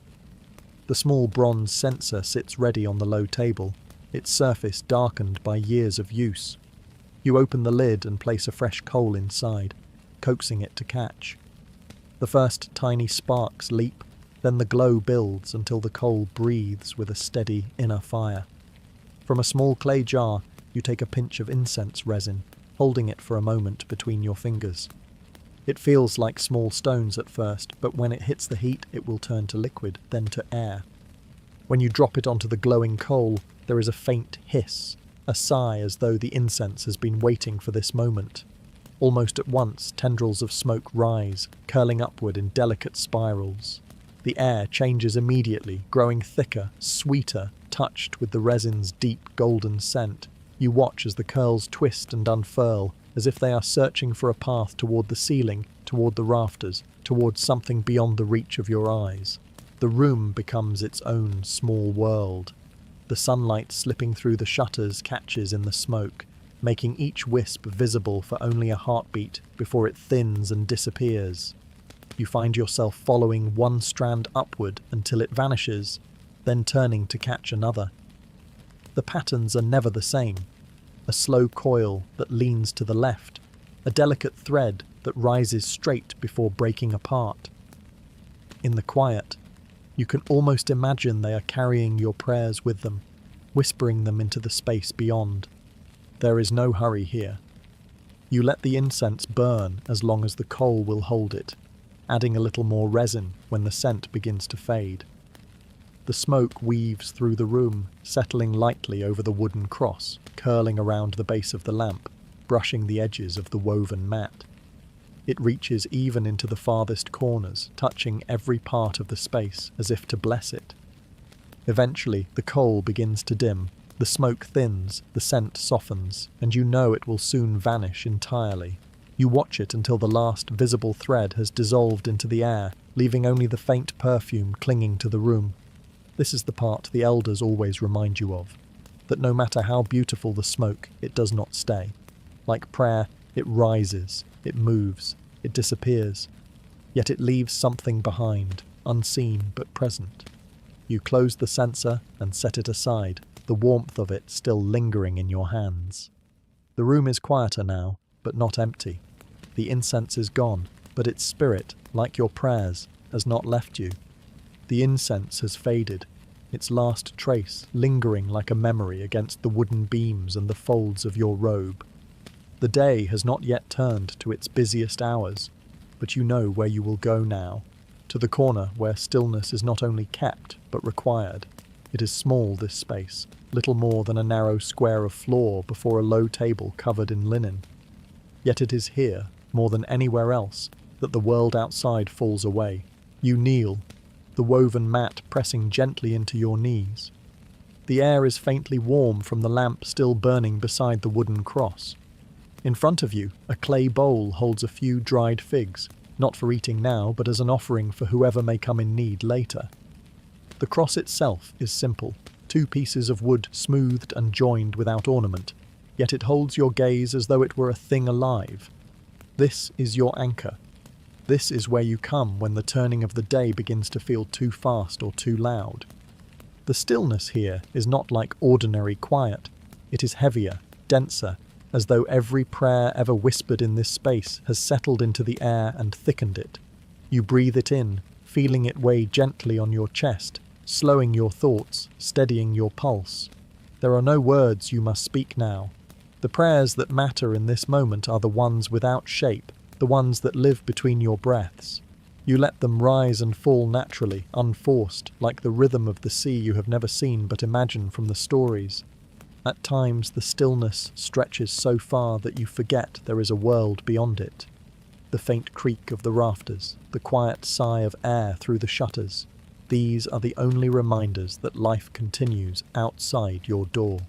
The small bronze censer sits ready on the low table, its surface darkened by years of use. You open the lid and place a fresh coal inside, coaxing it to catch. The first tiny sparks leap, then the glow builds until the coal breathes with a steady inner fire. From a small clay jar, you take a pinch of incense resin, holding it for a moment between your fingers. It feels like small stones at first, but when it hits the heat, it will turn to liquid, then to air. When you drop it onto the glowing coal, there is a faint hiss, a sigh as though the incense has been waiting for this moment. Almost at once, tendrils of smoke rise, curling upward in delicate spirals. The air changes immediately, growing thicker, sweeter, touched with the resin's deep golden scent. You watch as the curls twist and unfurl, as if they are searching for a path toward the ceiling, toward the rafters, toward something beyond the reach of your eyes. The room becomes its own small world. The sunlight slipping through the shutters catches in the smoke, making each wisp visible for only a heartbeat before it thins and disappears. You find yourself following one strand upward until it vanishes, then turning to catch another. The patterns are never the same. A slow coil that leans to the left, a delicate thread that rises straight before breaking apart. In the quiet, you can almost imagine they are carrying your prayers with them, whispering them into the space beyond. There is no hurry here. You let the incense burn as long as the coal will hold it, adding a little more resin when the scent begins to fade. The smoke weaves through the room, settling lightly over the wooden cross, curling around the base of the lamp, brushing the edges of the woven mat. It reaches even into the farthest corners, touching every part of the space as if to bless it. Eventually, the coal begins to dim, the smoke thins, the scent softens, and you know it will soon vanish entirely. You watch it until the last visible thread has dissolved into the air, leaving only the faint perfume clinging to the room. This is the part the elders always remind you of, that no matter how beautiful the smoke, it does not stay. Like prayer, it rises, it moves, it disappears, yet it leaves something behind, unseen but present. You close the censer and set it aside, the warmth of it still lingering in your hands. The room is quieter now, but not empty. The incense is gone, but its spirit, like your prayers, has not left you. The incense has faded, its last trace lingering like a memory against the wooden beams and the folds of your robe. The day has not yet turned to its busiest hours, but you know where you will go now, to the corner where stillness is not only kept, but required. It is small, this space, little more than a narrow square of floor before a low table covered in linen. Yet it is here, more than anywhere else, that the world outside falls away. You kneel, the woven mat pressing gently into your knees. The air is faintly warm from the lamp still burning beside the wooden cross. In front of you, a clay bowl holds a few dried figs, not for eating now, but as an offering for whoever may come in need later. The cross itself is simple, 2 pieces of wood smoothed and joined without ornament, yet it holds your gaze as though it were a thing alive. This is your anchor. This is where you come when the turning of the day begins to feel too fast or too loud. The stillness here is not like ordinary quiet. It is heavier, denser, as though every prayer ever whispered in this space has settled into the air and thickened it. You breathe it in, feeling it weigh gently on your chest, slowing your thoughts, steadying your pulse. There are no words you must speak now. The prayers that matter in this moment are the ones without shape, the ones that live between your breaths. You let them rise and fall naturally, unforced, like the rhythm of the sea you have never seen but imagine from the stories. At times the stillness stretches so far that you forget there is a world beyond it. The faint creak of the rafters, the quiet sigh of air through the shutters, these are the only reminders that life continues outside your door.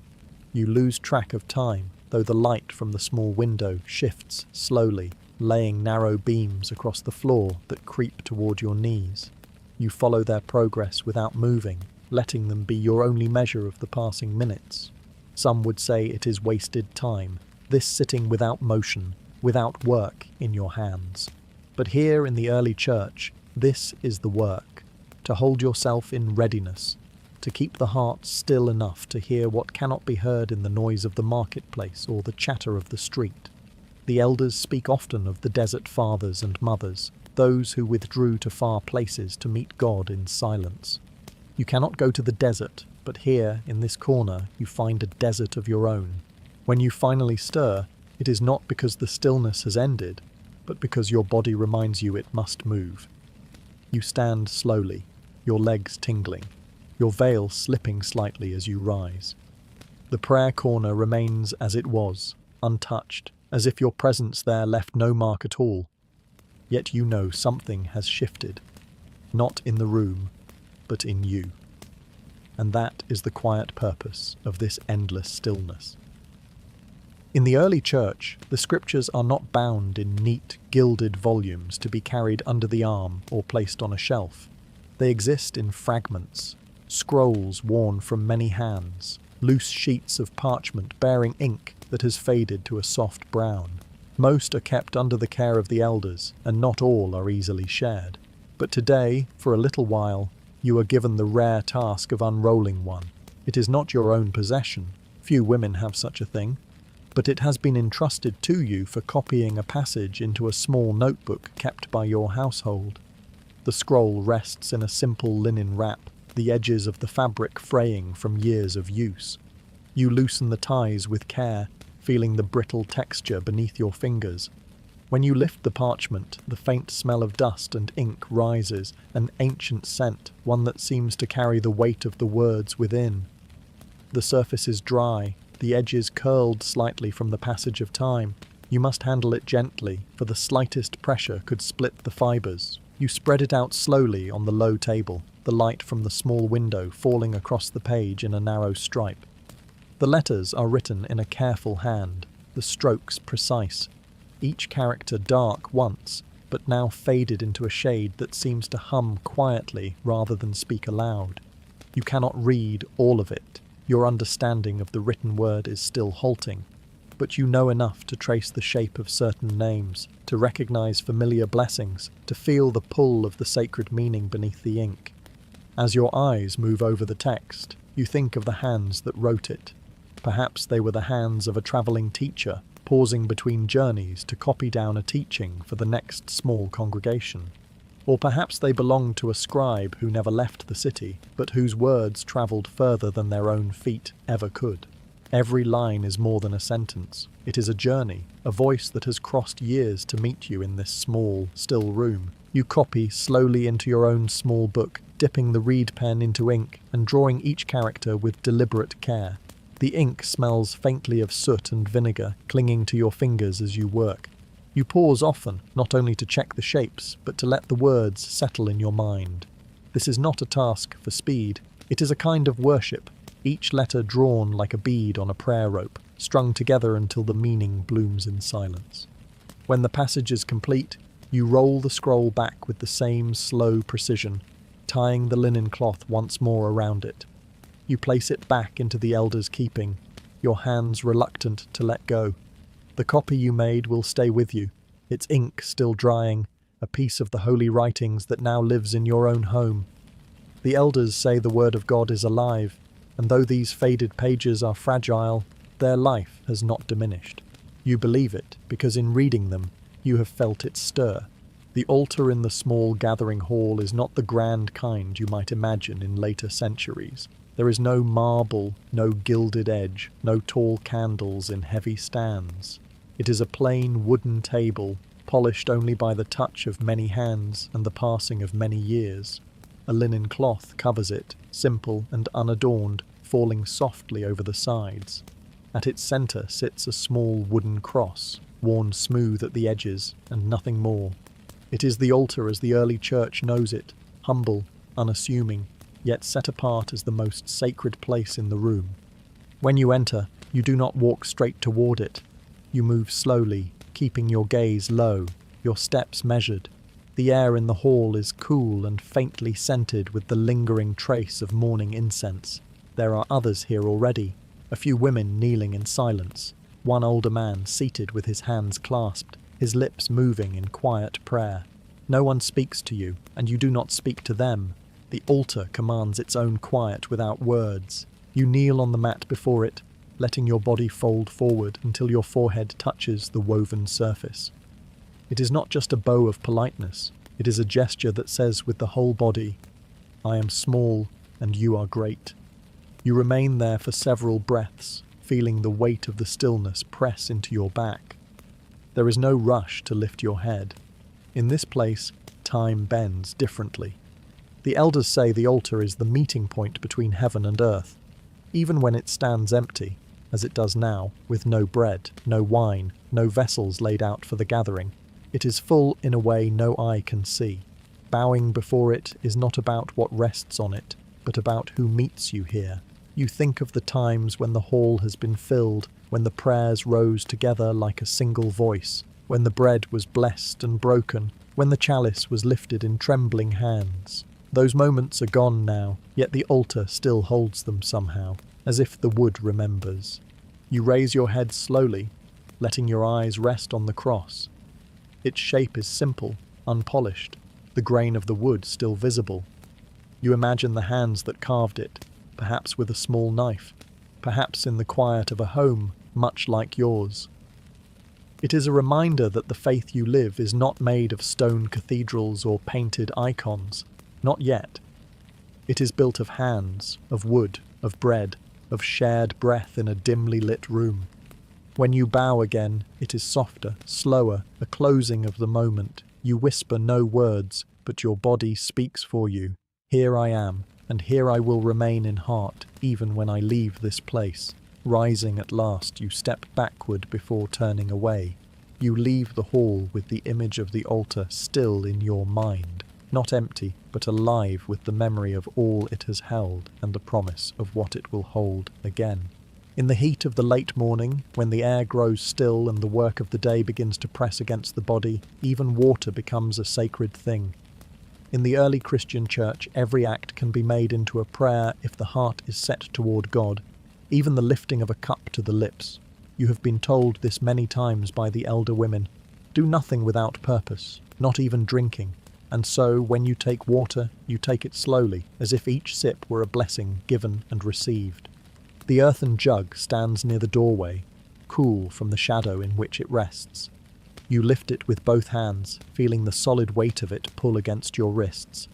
You lose track of time, though the light from the small window shifts slowly, laying narrow beams across the floor that creep toward your knees. You follow their progress without moving, letting them be your only measure of the passing minutes. Some would say it is wasted time, this sitting without motion, without work in your hands. But here in the early church, this is the work, to hold yourself in readiness, to keep the heart still enough to hear what cannot be heard in the noise of the marketplace or the chatter of the street. The elders speak often of the desert fathers and mothers, those who withdrew to far places to meet God in silence. You cannot go to the desert, but here, in this corner, you find a desert of your own. When you finally stir, it is not because the stillness has ended, but because your body reminds you it must move. You stand slowly, your legs tingling, your veil slipping slightly as you rise. The prayer corner remains as it was, untouched, as if your presence there left no mark at all. Yet you know something has shifted, not in the room, but in you. And that is the quiet purpose of this endless stillness. In the early church, the scriptures are not bound in neat, gilded volumes to be carried under the arm or placed on a shelf. They exist in fragments, scrolls worn from many hands, loose sheets of parchment bearing ink that has faded to a soft brown. Most are kept under the care of the elders, and not all are easily shared. But today, for a little while, you are given the rare task of unrolling one. It is not your own possession. Few women have such a thing. But it has been entrusted to you for copying a passage into a small notebook kept by your household. The scroll rests in a simple linen wrap, the edges of the fabric fraying from years of use. You loosen the ties with care, feeling the brittle texture beneath your fingers. When you lift the parchment, the faint smell of dust and ink rises, an ancient scent, one that seems to carry the weight of the words within. The surface is dry, the edges curled slightly from the passage of time. You must handle it gently, for the slightest pressure could split the fibres. You spread it out slowly on the low table, the light from the small window falling across the page in a narrow stripe. The letters are written in a careful hand, the strokes precise, each character dark once, but now faded into a shade that seems to hum quietly rather than speak aloud. You cannot read all of it. Your understanding of the written word is still halting, but you know enough to trace the shape of certain names, to recognize familiar blessings, to feel the pull of the sacred meaning beneath the ink. As your eyes move over the text, you think of the hands that wrote it. Perhaps they were the hands of a travelling teacher, pausing between journeys to copy down a teaching for the next small congregation. Or perhaps they belonged to a scribe who never left the city, but whose words travelled further than their own feet ever could. Every line is more than a sentence. It is a journey, a voice that has crossed years to meet you in this small, still room. You copy slowly into your own small book, dipping the reed pen into ink and drawing each character with deliberate care. The ink smells faintly of soot and vinegar, clinging to your fingers as you work. You pause often, not only to check the shapes, but to let the words settle in your mind. This is not a task for speed. It is a kind of worship, each letter drawn like a bead on a prayer rope, strung together until the meaning blooms in silence. When the passage is complete, you roll the scroll back with the same slow precision, tying the linen cloth once more around it. You place it back into the elder's keeping, your hands reluctant to let go. The copy you made will stay with you, its ink still drying, a piece of the holy writings that now lives in your own home. The elders say the word of God is alive, and though these faded pages are fragile, their life has not diminished. You believe it because in reading them, you have felt it stir. The altar in the small gathering hall is not the grand kind you might imagine in later centuries. There is no marble, no gilded edge, no tall candles in heavy stands. It is a plain wooden table, polished only by the touch of many hands and the passing of many years. A linen cloth covers it, simple and unadorned, falling softly over the sides. At its centre sits a small wooden cross, worn smooth at the edges, and nothing more. It is the altar as the early church knows it, humble, unassuming, yet set apart as the most sacred place in the room. When you enter, you do not walk straight toward it. You move slowly, keeping your gaze low, your steps measured. The air in the hall is cool and faintly scented with the lingering trace of morning incense. There are others here already, a few women kneeling in silence, one older man seated with his hands clasped, his lips moving in quiet prayer. No one speaks to you, and you do not speak to them. The altar commands its own quiet without words. You kneel on the mat before it, letting your body fold forward until your forehead touches the woven surface. It is not just a bow of politeness, it is a gesture that says with the whole body, "I am small and you are great." You remain there for several breaths, feeling the weight of the stillness press into your back. There is no rush to lift your head. In this place, time bends differently. The elders say the altar is the meeting point between heaven and earth. Even when it stands empty, as it does now, with no bread, no wine, no vessels laid out for the gathering, it is full in a way no eye can see. Bowing before it is not about what rests on it, but about who meets you here. You think of the times when the hall has been filled, when the prayers rose together like a single voice, when the bread was blessed and broken, when the chalice was lifted in trembling hands. Those moments are gone now, yet the altar still holds them somehow, as if the wood remembers. You raise your head slowly, letting your eyes rest on the cross. Its shape is simple, unpolished, the grain of the wood still visible. You imagine the hands that carved it, perhaps with a small knife, perhaps in the quiet of a home much like yours. It is a reminder that the faith you live is not made of stone cathedrals or painted icons. Not yet. It is built of hands, of wood, of bread, of shared breath in a dimly lit room. When you bow again, it is softer, slower, a closing of the moment. You whisper no words, but your body speaks for you. Here I am, and here I will remain in heart, even when I leave this place. Rising at last, you step backward before turning away. You leave the hall with the image of the altar still in your mind. Not empty, but alive with the memory of all it has held and the promise of what it will hold again. In the heat of the late morning, when the air grows still and the work of the day begins to press against the body, even water becomes a sacred thing. In the early Christian church, every act can be made into a prayer if the heart is set toward God, even the lifting of a cup to the lips. You have been told this many times by the elder women. Do nothing without purpose, not even drinking. And so, when you take water, you take it slowly, as if each sip were a blessing given and received. The earthen jug stands near the doorway, cool from the shadow in which it rests. You lift it with both hands, feeling the solid weight of it pull against your wrists.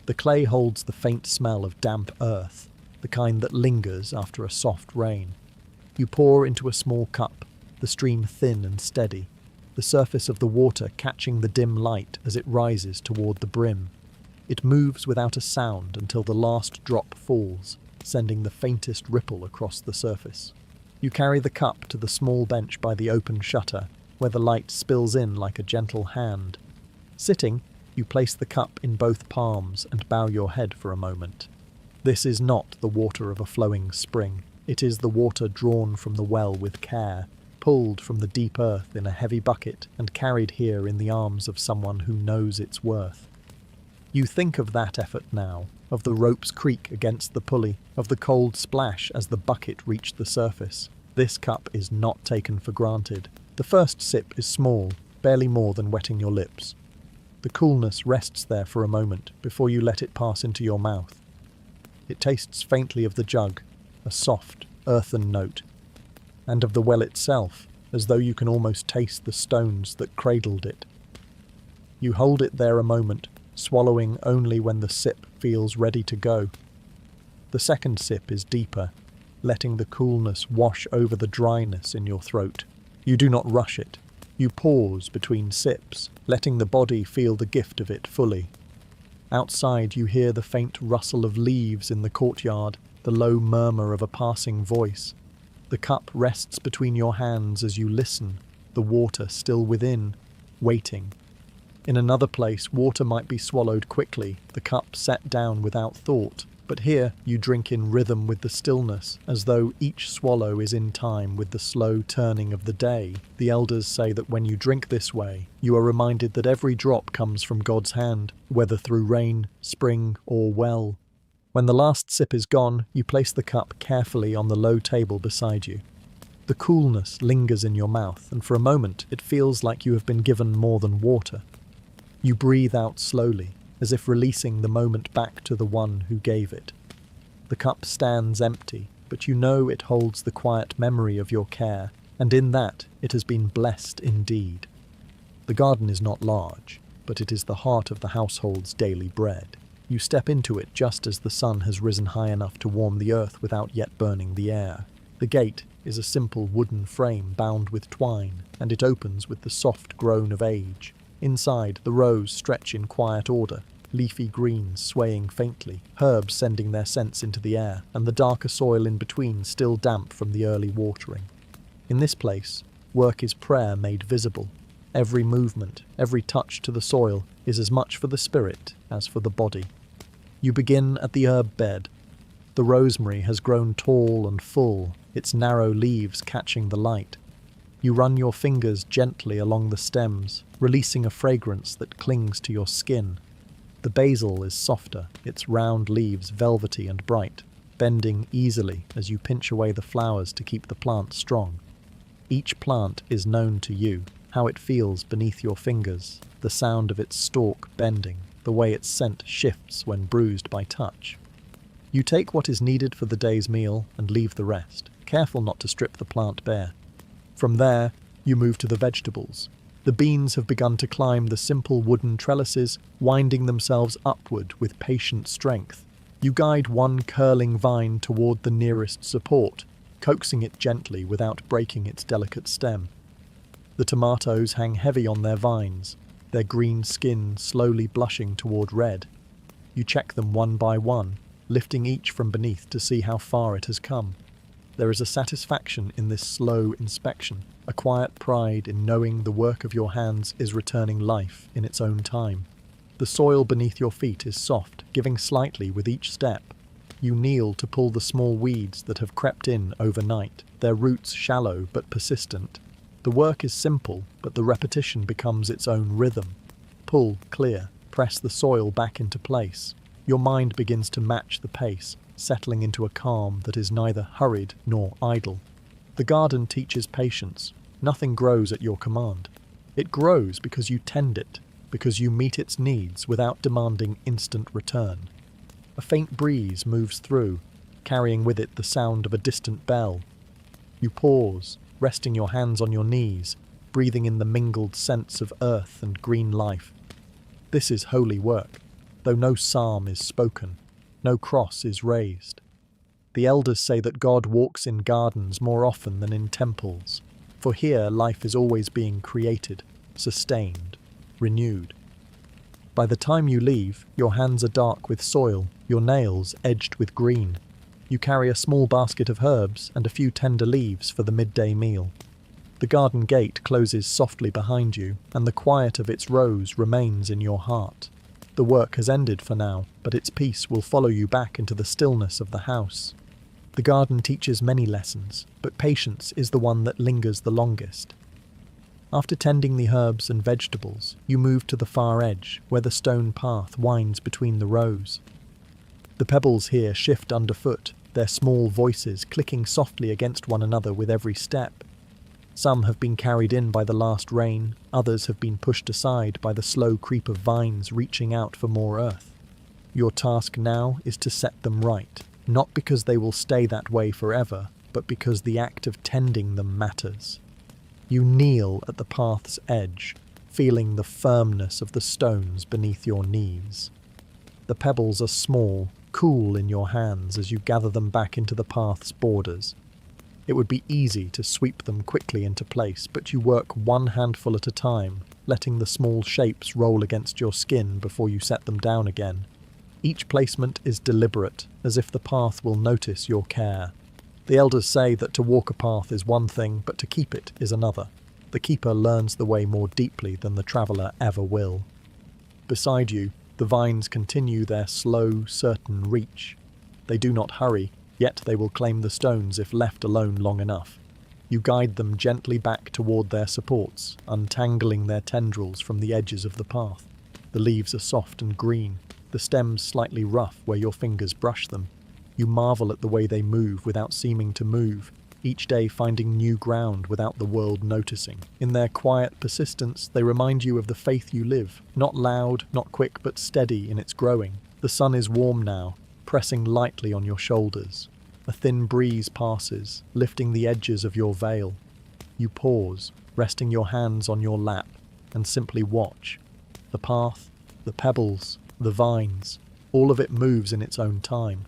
The clay holds the faint smell of damp earth, the kind that lingers after a soft rain. You pour into a small cup, the stream thin and steady. the surface of the water catching the dim light as it rises toward the brim. It moves without a sound until the last drop falls, sending the faintest ripple across the surface. You carry the cup to the small bench by the open shutter, where the light spills in like a gentle hand. Sitting, you place the cup in both palms and bow your head for a moment. This is not the water of a flowing spring. It is the water drawn from the well with care, pulled from the deep earth in a heavy bucket and carried here in the arms of someone who knows its worth. You think of that effort now, of the rope's creak against the pulley, of the cold splash as the bucket reached the surface. This cup is not taken for granted. The first sip is small, barely more than wetting your lips. The coolness rests there for a moment before you let it pass into your mouth. It tastes faintly of the jug, a soft, earthen note, and of the well itself, as though you can almost taste the stones that cradled it. You hold it there a moment, swallowing only when the sip feels ready to go. The second sip is deeper, letting the coolness wash over the dryness in your throat. You do not rush it. You pause between sips, letting the body feel the gift of it fully. Outside you hear the faint rustle of leaves in the courtyard, the low murmur of a passing voice. The cup rests between your hands as you listen, the water still within, waiting. In another place, water might be swallowed quickly, the cup set down without thought, but here you drink in rhythm with the stillness, as though each swallow is in time with the slow turning of the day. The elders say that when you drink this way, you are reminded that every drop comes from God's hand, whether through rain, spring, or well. When the last sip is gone, you place the cup carefully on the low table beside you. The coolness lingers in your mouth, and for a moment it feels like you have been given more than water. You breathe out slowly, as if releasing the moment back to the one who gave it. The cup stands empty, but you know it holds the quiet memory of your care, and in that it has been blessed indeed. The garden is not large, but it is the heart of the household's daily bread. You step into it just as the sun has risen high enough to warm the earth without yet burning the air. The gate is a simple wooden frame bound with twine, and it opens with the soft groan of age. Inside, the rows stretch in quiet order, leafy greens swaying faintly, herbs sending their scents into the air, and the darker soil in between still damp from the early watering. In this place, work is prayer made visible. Every movement, every touch to the soil is as much for the spirit as for the body. You begin at the herb bed. The rosemary has grown tall and full, its narrow leaves catching the light. You run your fingers gently along the stems, releasing a fragrance that clings to your skin. The basil is softer, its round leaves velvety and bright, bending easily as you pinch away the flowers to keep the plant strong. Each plant is known to you, how it feels beneath your fingers, the sound of its stalk bending, the way its scent shifts when bruised by touch. You take what is needed for the day's meal and leave the rest, careful not to strip the plant bare. From there, you move to the vegetables. The beans have begun to climb the simple wooden trellises, winding themselves upward with patient strength. You guide one curling vine toward the nearest support, coaxing it gently without breaking its delicate stem. The tomatoes hang heavy on their vines, their green skin slowly blushing toward red. You check them one by one, lifting each from beneath to see how far it has come. There is a satisfaction in this slow inspection, a quiet pride in knowing the work of your hands is returning life in its own time. The soil beneath your feet is soft, giving slightly with each step. You kneel to pull the small weeds that have crept in overnight, their roots shallow but persistent. The work is simple, but the repetition becomes its own rhythm. Pull, clear, press the soil back into place. Your mind begins to match the pace, settling into a calm that is neither hurried nor idle. The garden teaches patience. Nothing grows at your command. It grows because you tend it, because you meet its needs without demanding instant return. A faint breeze moves through, carrying with it the sound of a distant bell. You pause, resting your hands on your knees, breathing in the mingled scents of earth and green life. This is holy work, though no psalm is spoken. No cross is raised. The elders say that God walks in gardens more often than in temples. For here, life is always being created, sustained, renewed. By the time you leave, your hands are dark with soil, your nails edged with green. You carry a small basket of herbs and a few tender leaves for the midday meal. The garden gate closes softly behind you, and the quiet of its rose remains in your heart. The work has ended for now, but its peace will follow you back into the stillness of the house. The garden teaches many lessons, but patience is the one that lingers the longest. After tending the herbs and vegetables, you move to the far edge, where the stone path winds between the rows. The pebbles here shift underfoot, their small voices clicking softly against one another with every step. Some have been carried in by the last rain, others have been pushed aside by the slow creep of vines reaching out for more earth. Your task now is to set them right, not because they will stay that way forever, but because the act of tending them matters. You kneel at the path's edge, feeling the firmness of the stones beneath your knees. The pebbles are small, cool in your hands as you gather them back into the path's borders. It would be easy to sweep them quickly into place, but you work one handful at a time, letting the small shapes roll against your skin before you set them down again. Each placement is deliberate, as if the path will notice your care. The elders say that to walk a path is one thing, but to keep it is another. The keeper learns the way more deeply than the traveller ever will. Beside you, the vines continue their slow, certain reach. They do not hurry, yet they will claim the stones if left alone long enough. You guide them gently back toward their supports, untangling their tendrils from the edges of the path. The leaves are soft and green, the stems slightly rough where your fingers brush them. You marvel at the way they move without seeming to move, each day finding new ground without the world noticing. In their quiet persistence, they remind you of the faith you live, not loud, not quick, but steady in its growing. The sun is warm now, pressing lightly on your shoulders. A thin breeze passes, lifting the edges of your veil. You pause, resting your hands on your lap, and simply watch. The path, the pebbles, the vines, all of it moves in its own time.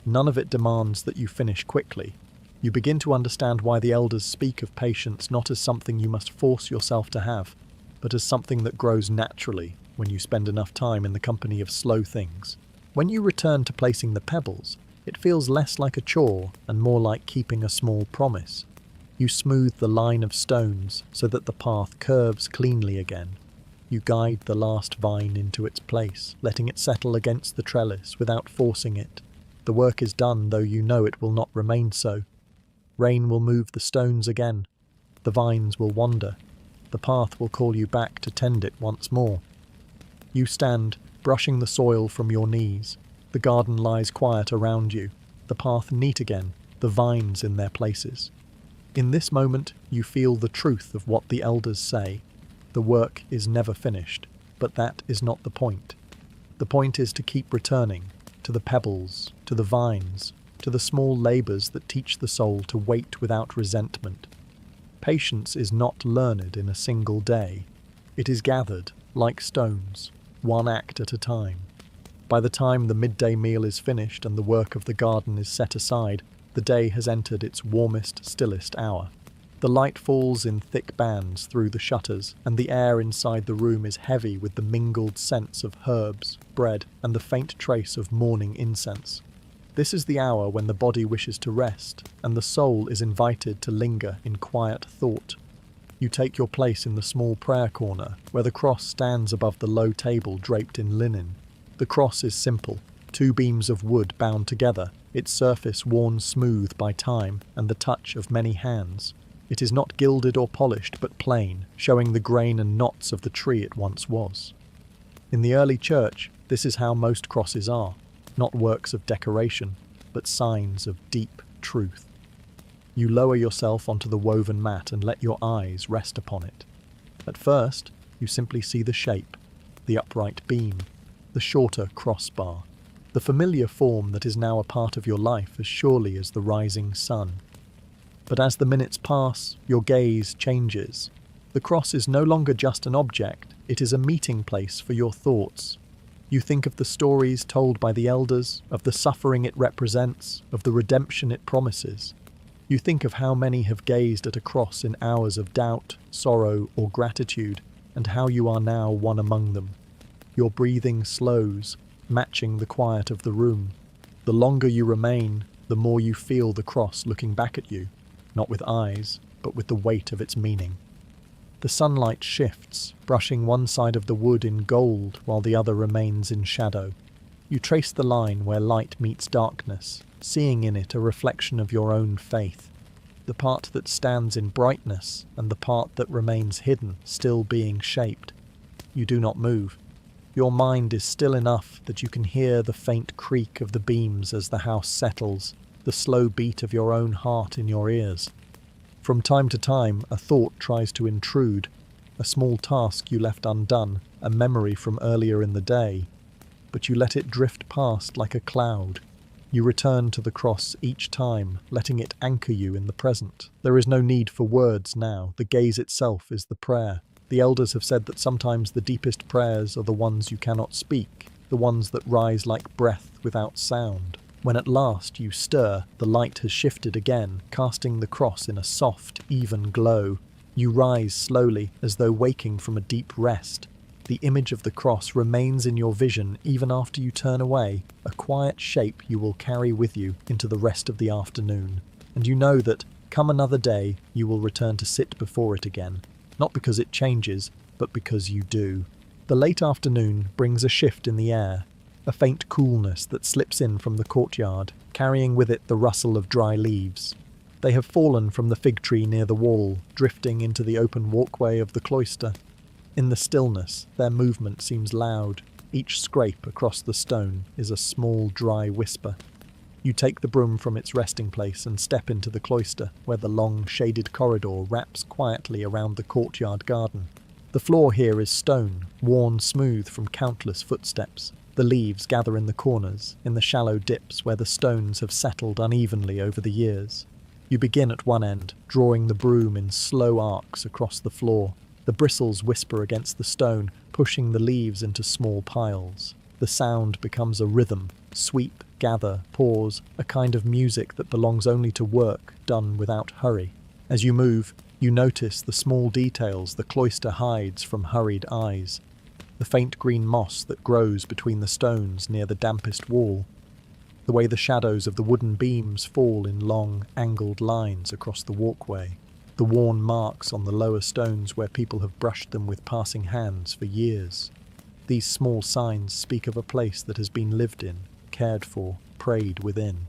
None of it demands that you finish quickly. You begin to understand why the elders speak of patience not as something you must force yourself to have, but as something that grows naturally when you spend enough time in the company of slow things. When you return to placing the pebbles, it feels less like a chore and more like keeping a small promise. You smooth the line of stones so that the path curves cleanly again. You guide the last vine into its place, letting it settle against the trellis without forcing it. The work is done, though you know it will not remain so. Rain will move the stones again. The vines will wander. The path will call you back to tend it once more. You stand, brushing the soil from your knees. The garden lies quiet around you, the path neat again, the vines in their places. In this moment, you feel the truth of what the elders say. The work is never finished, but that is not the point. The point is to keep returning, to the pebbles, to the vines, to the small labours that teach the soul to wait without resentment. Patience is not learned in a single day. It is gathered, like stones, one act at a time. By the time the midday meal is finished and the work of the garden is set aside, the day has entered its warmest, stillest hour. The light falls in thick bands through the shutters, and the air inside the room is heavy with the mingled scents of herbs, bread, and the faint trace of morning incense. This is the hour when the body wishes to rest, and the soul is invited to linger in quiet thought. You take your place in the small prayer corner, where the cross stands above the low table draped in linen. The cross is simple, 2 beams of wood bound together, its surface worn smooth by time and the touch of many hands. It is not gilded or polished, but plain, showing the grain and knots of the tree it once was. In the early church, this is how most crosses are, not works of decoration, but signs of deep truth. You lower yourself onto the woven mat and let your eyes rest upon it. At first, you simply see the shape, the upright beam, the shorter crossbar, the familiar form that is now a part of your life as surely as the rising sun. But as the minutes pass, your gaze changes. The cross is no longer just an object, it is a meeting place for your thoughts. You think of the stories told by the elders, of the suffering it represents, of the redemption it promises. You think of how many have gazed at a cross in hours of doubt, sorrow, or gratitude, and how you are now one among them. Your breathing slows, matching the quiet of the room. The longer you remain, the more you feel the cross looking back at you, not with eyes, but with the weight of its meaning. The sunlight shifts, brushing one side of the wood in gold while the other remains in shadow. You trace the line where light meets darkness, seeing in it a reflection of your own faith, the part that stands in brightness and the part that remains hidden, still being shaped. You do not move. Your mind is still enough that you can hear the faint creak of the beams as the house settles, the slow beat of your own heart in your ears. From time to time, a thought tries to intrude, a small task you left undone, a memory from earlier in the day, but you let it drift past like a cloud. You return to the cross each time, letting it anchor you in the present. There is no need for words now. The gaze itself is the prayer. The elders have said that sometimes the deepest prayers are the ones you cannot speak, the ones that rise like breath without sound. When at last you stir, the light has shifted again, casting the cross in a soft, even glow. You rise slowly, as though waking from a deep rest. The image of the cross remains in your vision even after you turn away, a quiet shape you will carry with you into the rest of the afternoon. And you know that, come another day, you will return to sit before it again. Not because it changes, but because you do. The late afternoon brings a shift in the air, a faint coolness that slips in from the courtyard, carrying with it the rustle of dry leaves. They have fallen from the fig tree near the wall, drifting into the open walkway of the cloister. In the stillness, their movement seems loud. Each scrape across the stone is a small, dry whisper. You take the broom from its resting place and step into the cloister, where the long, shaded corridor wraps quietly around the courtyard garden. The floor here is stone, worn smooth from countless footsteps. The leaves gather in the corners, in the shallow dips where the stones have settled unevenly over the years. You begin at one end, drawing the broom in slow arcs across the floor. The bristles whisper against the stone, pushing the leaves into small piles. The sound becomes a rhythm, sweep, gather, pause, a kind of music that belongs only to work, done without hurry. As you move, you notice the small details the cloister hides from hurried eyes. The faint green moss that grows between the stones near the dampest wall. The way the shadows of the wooden beams fall in long, angled lines across the walkway. The worn marks on the lower stones where people have brushed them with passing hands for years. These small signs speak of a place that has been lived in, cared for, prayed within.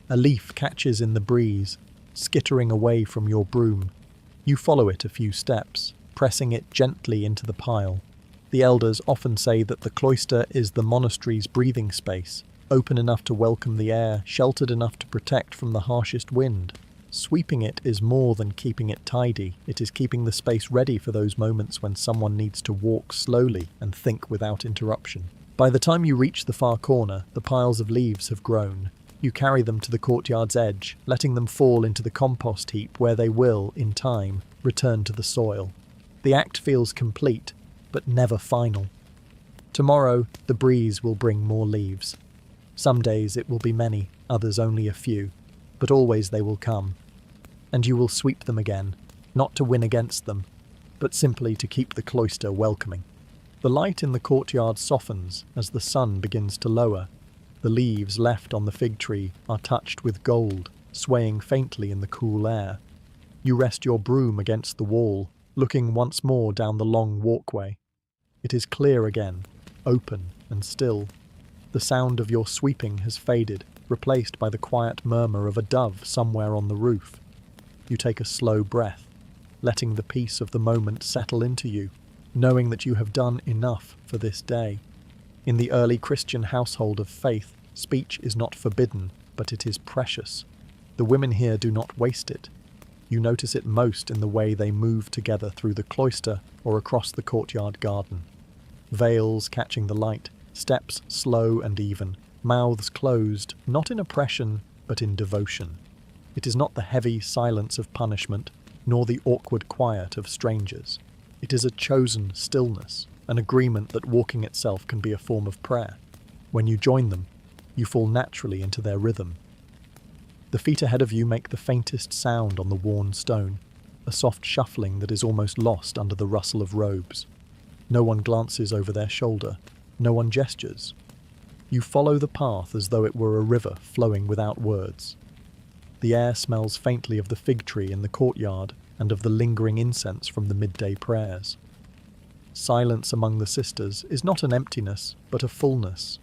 A leaf catches in the breeze, skittering away from your broom. You follow it a few steps, pressing it gently into the pile. The elders often say that the cloister is the monastery's breathing space, open enough to welcome the air, sheltered enough to protect from the harshest wind. Sweeping it is more than keeping it tidy. It is keeping the space ready for those moments when someone needs to walk slowly and think without interruption. By the time you reach the far corner, the piles of leaves have grown. You carry them to the courtyard's edge, letting them fall into the compost heap where they will, in time, return to the soil. The act feels complete, but never final. Tomorrow, the breeze will bring more leaves. Some days it will be many, others only a few, but always they will come. And you will sweep them again, not to win against them, but simply to keep the cloister welcoming. The light in the courtyard softens as the sun begins to lower. The leaves left on the fig tree are touched with gold, swaying faintly in the cool air. You rest your broom against the wall, looking once more down the long walkway. It is clear again, open and still. The sound of your sweeping has faded, replaced by the quiet murmur of a dove somewhere on the roof. You take a slow breath, letting the peace of the moment settle into you, knowing that you have done enough for this day. In the early Christian household of faith, speech is not forbidden, but it is precious. The women here do not waste it. You notice it most in the way they move together through the cloister or across the courtyard garden. Veils catching the light, steps slow and even, mouths closed, not in oppression, but in devotion. It is not the heavy silence of punishment, nor the awkward quiet of strangers. It is a chosen stillness, an agreement that walking itself can be a form of prayer. When you join them, you fall naturally into their rhythm. The feet ahead of you make the faintest sound on the worn stone, a soft shuffling that is almost lost under the rustle of robes. No one glances over their shoulder. No one gestures. You follow the path as though it were a river flowing without words. The air smells faintly of the fig tree in the courtyard and of the lingering incense from the midday prayers. Silence among the sisters is not an emptiness, but a fullness.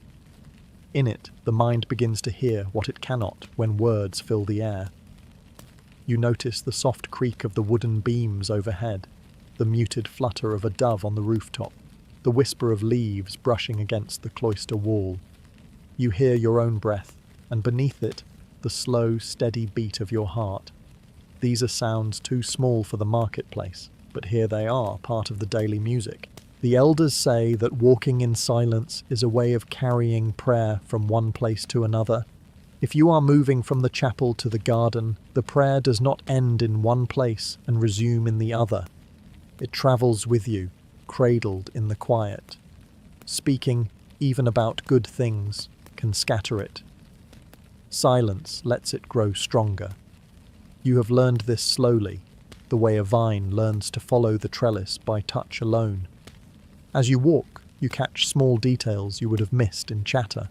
In it, the mind begins to hear what it cannot when words fill the air. You notice the soft creak of the wooden beams overhead, the muted flutter of a dove on the rooftop, the whisper of leaves brushing against the cloister wall. You hear your own breath, and beneath it, the slow, steady beat of your heart. These are sounds too small for the marketplace, but here they are, part of the daily music. The elders say that walking in silence is a way of carrying prayer from one place to another. If you are moving from the chapel to the garden, the prayer does not end in one place and resume in the other. It travels with you, cradled in the quiet. Speaking, even about good things, can scatter it. Silence lets it grow stronger. You have learned this slowly, the way a vine learns to follow the trellis by touch alone. As you walk, you catch small details you would have missed in chatter.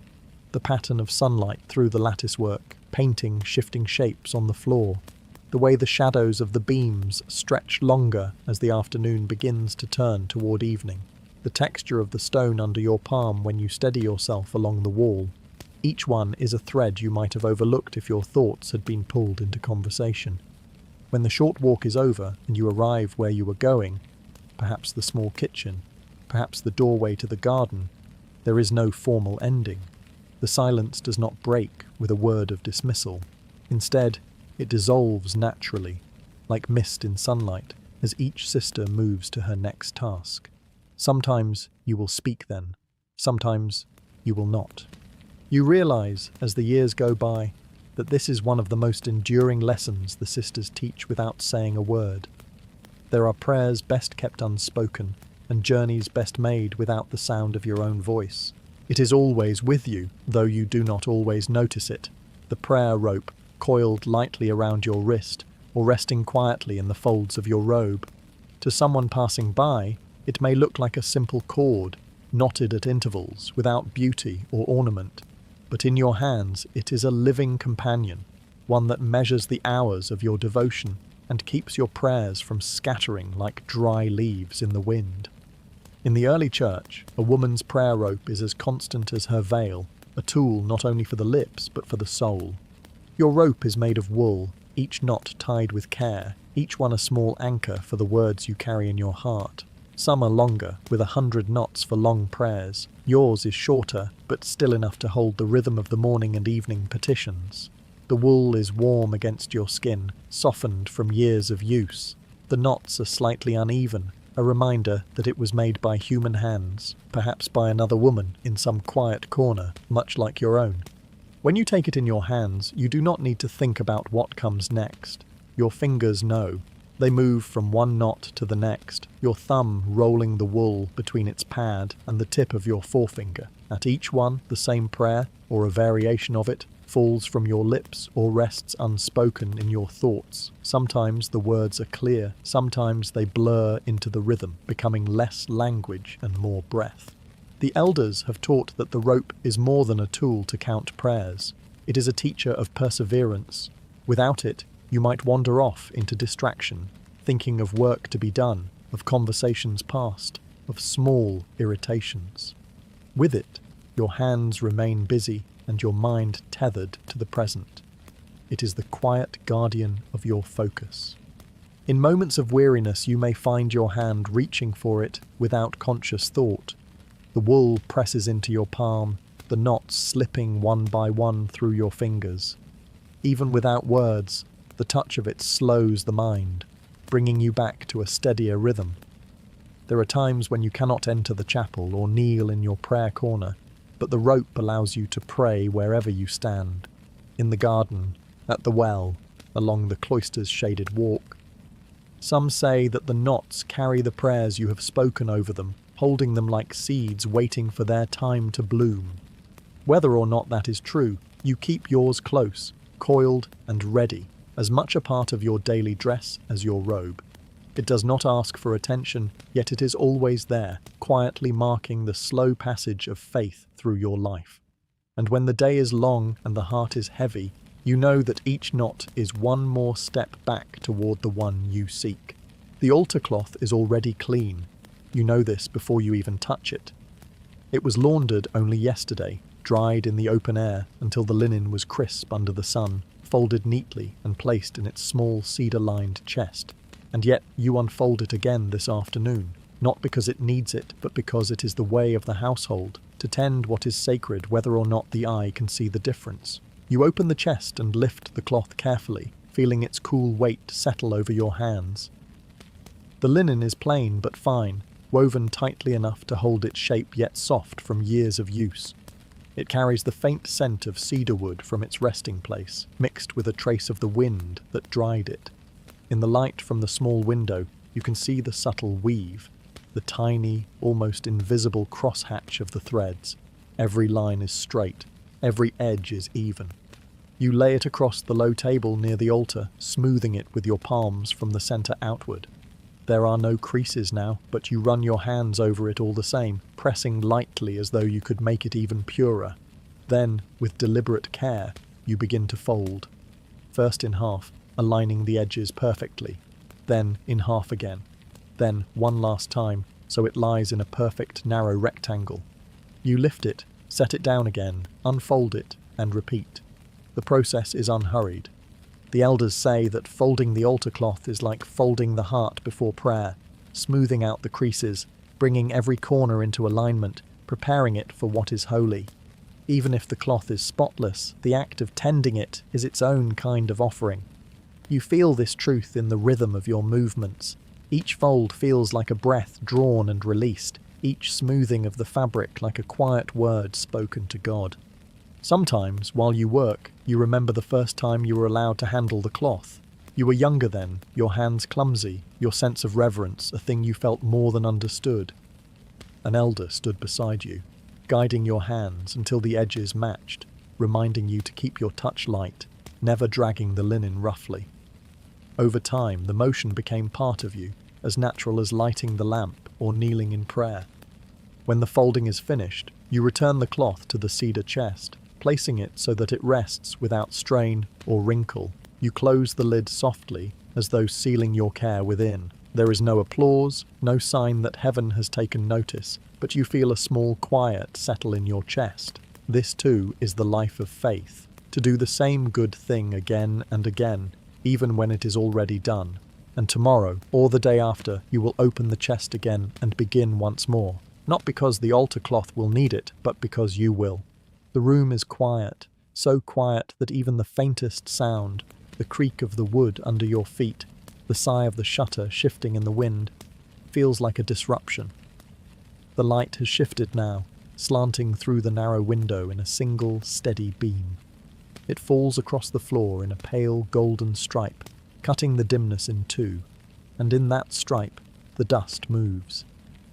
The pattern of sunlight through the latticework, painting shifting shapes on the floor. The way the shadows of the beams stretch longer as the afternoon begins to turn toward evening. The texture of the stone under your palm when you steady yourself along the wall. Each one is a thread you might have overlooked if your thoughts had been pulled into conversation. When the short walk is over and you arrive where you were going, perhaps the small kitchen, perhaps the doorway to the garden, there is no formal ending. The silence does not break with a word of dismissal. Instead, it dissolves naturally, like mist in sunlight, as each sister moves to her next task. Sometimes you will speak then, sometimes you will not. You realize, as the years go by, that this is one of the most enduring lessons the sisters teach without saying a word. There are prayers best kept unspoken, and journeys best made without the sound of your own voice. It is always with you, though you do not always notice it. The prayer rope, coiled lightly around your wrist, or resting quietly in the folds of your robe. To someone passing by, it may look like a simple cord, knotted at intervals, without beauty or ornament. But in your hands it is a living companion, one that measures the hours of your devotion and keeps your prayers from scattering like dry leaves in the wind. In the early church, a woman's prayer rope is as constant as her veil, a tool not only for the lips but for the soul. Your rope is made of wool, each knot tied with care, each one a small anchor for the words you carry in your heart. Some are longer, with 100 knots for long prayers. Yours is shorter, but still enough to hold the rhythm of the morning and evening petitions. The wool is warm against your skin, softened from years of use. The knots are slightly uneven, a reminder that it was made by human hands, perhaps by another woman in some quiet corner, much like your own. When you take it in your hands, you do not need to think about what comes next. Your fingers know. They move from one knot to the next, your thumb rolling the wool between its pad and the tip of your forefinger. At each one, the same prayer, or a variation of it, falls from your lips or rests unspoken in your thoughts. Sometimes the words are clear, sometimes they blur into the rhythm, becoming less language and more breath. The elders have taught that the rope is more than a tool to count prayers. It is a teacher of perseverance. Without it, you might wander off into distraction, thinking of work to be done, of conversations past, of small irritations. With it, your hands remain busy and your mind tethered to the present. It is the quiet guardian of your focus. In moments of weariness, you may find your hand reaching for it without conscious thought. The wool presses into your palm, the knots slipping one by one through your fingers. Even without words, the touch of it slows the mind, bringing you back to a steadier rhythm. There are times when you cannot enter the chapel or kneel in your prayer corner, but the rope allows you to pray wherever you stand. In the garden, at the well, along the cloister's shaded walk. Some say that the knots carry the prayers you have spoken over them, holding them like seeds waiting for their time to bloom. Whether or not that is true, you keep yours close, coiled and ready, as much a part of your daily dress as your robe. It does not ask for attention, yet it is always there, quietly marking the slow passage of faith through your life. And when the day is long and the heart is heavy, you know that each knot is one more step back toward the one you seek. The altar cloth is already clean. You know this before you even touch it. It was laundered only yesterday, dried in the open air until the linen was crisp under the sun, folded neatly and placed in its small cedar-lined chest. And yet you unfold it again this afternoon, not because it needs it, but because it is the way of the household, to tend what is sacred whether or not the eye can see the difference. You open the chest and lift the cloth carefully, feeling its cool weight settle over your hands. The linen is plain but fine, woven tightly enough to hold its shape yet soft from years of use. It carries the faint scent of cedarwood from its resting place, mixed with a trace of the wind that dried it. In the light from the small window, you can see the subtle weave, the tiny, almost invisible crosshatch of the threads. Every line is straight, every edge is even. You lay it across the low table near the altar, smoothing it with your palms from the center outward. There are no creases now, but you run your hands over it all the same, pressing lightly as though you could make it even purer. Then, with deliberate care, you begin to fold. First in half, aligning the edges perfectly. Then in half again. Then one last time, so it lies in a perfect narrow rectangle. You lift it, set it down again, unfold it, and repeat. The process is unhurried. The elders say that folding the altar cloth is like folding the heart before prayer, smoothing out the creases, bringing every corner into alignment, preparing it for what is holy. Even if the cloth is spotless, the act of tending it is its own kind of offering. You feel this truth in the rhythm of your movements. Each fold feels like a breath drawn and released, each smoothing of the fabric like a quiet word spoken to God. Sometimes, while you work, you remember the first time you were allowed to handle the cloth. You were younger then, your hands clumsy, your sense of reverence a thing you felt more than understood. An elder stood beside you, guiding your hands until the edges matched, reminding you to keep your touch light, never dragging the linen roughly. Over time, the motion became part of you, as natural as lighting the lamp or kneeling in prayer. When the folding is finished, you return the cloth to the cedar chest, placing it so that it rests without strain or wrinkle. You close the lid softly, as though sealing your care within. There is no applause, no sign that heaven has taken notice, but you feel a small quiet settle in your chest. This too is the life of faith, to do the same good thing again and again, even when it is already done. And tomorrow, or the day after, you will open the chest again and begin once more, not because the altar cloth will need it, but because you will. The room is quiet, so quiet that even the faintest sound, the creak of the wood under your feet, the sigh of the shutter shifting in the wind, feels like a disruption. The light has shifted now, slanting through the narrow window in a single, steady beam. It falls across the floor in a pale golden stripe, cutting the dimness in two, and in that stripe, the dust moves.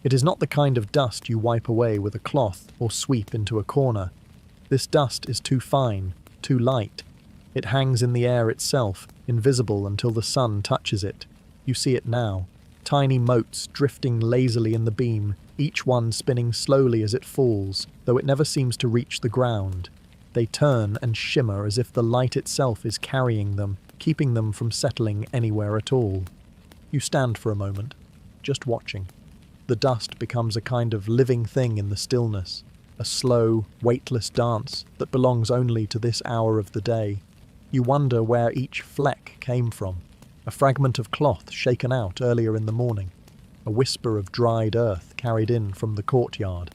It is not the kind of dust you wipe away with a cloth or sweep into a corner. This dust is too fine, too light. It hangs in the air itself, invisible until the sun touches it. You see it now, tiny motes drifting lazily in the beam, each one spinning slowly as it falls, though it never seems to reach the ground. They turn and shimmer as if the light itself is carrying them, keeping them from settling anywhere at all. You stand for a moment, just watching. The dust becomes a kind of living thing in the stillness, a slow, weightless dance that belongs only to this hour of the day. You wonder where each fleck came from. A fragment of cloth shaken out earlier in the morning, a whisper of dried earth carried in from the courtyard,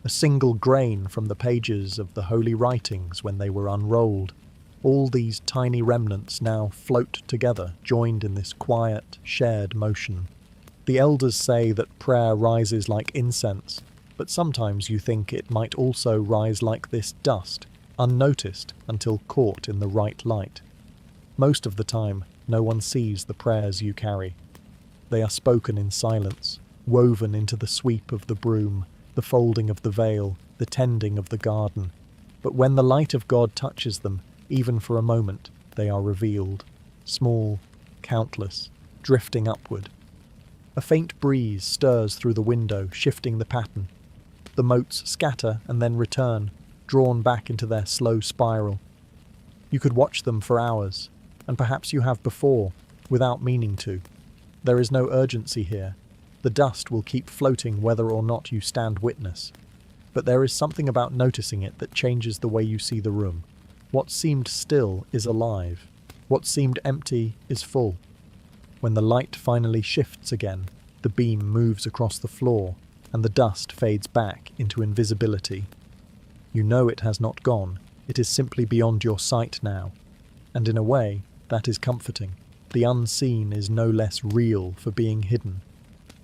a single grain from the pages of the holy writings when they were unrolled. All these tiny remnants now float together, joined in this quiet, shared motion. The elders say that prayer rises like incense, but sometimes you think it might also rise like this dust, unnoticed until caught in the right light. Most of the time, no one sees the prayers you carry. They are spoken in silence, woven into the sweep of the broom, the folding of the veil, the tending of the garden. But when the light of God touches them, even for a moment, they are revealed, small, countless, drifting upward. A faint breeze stirs through the window, shifting the pattern. The motes scatter and then return, drawn back into their slow spiral. You could watch them for hours, and perhaps you have before, without meaning to. There is no urgency here. The dust will keep floating whether or not you stand witness. But there is something about noticing it that changes the way you see the room. What seemed still is alive. What seemed empty is full. When the light finally shifts again, the beam moves across the floor, and the dust fades back into invisibility. You know it has not gone. It is simply beyond your sight now. And in a way, that is comforting. The unseen is no less real for being hidden.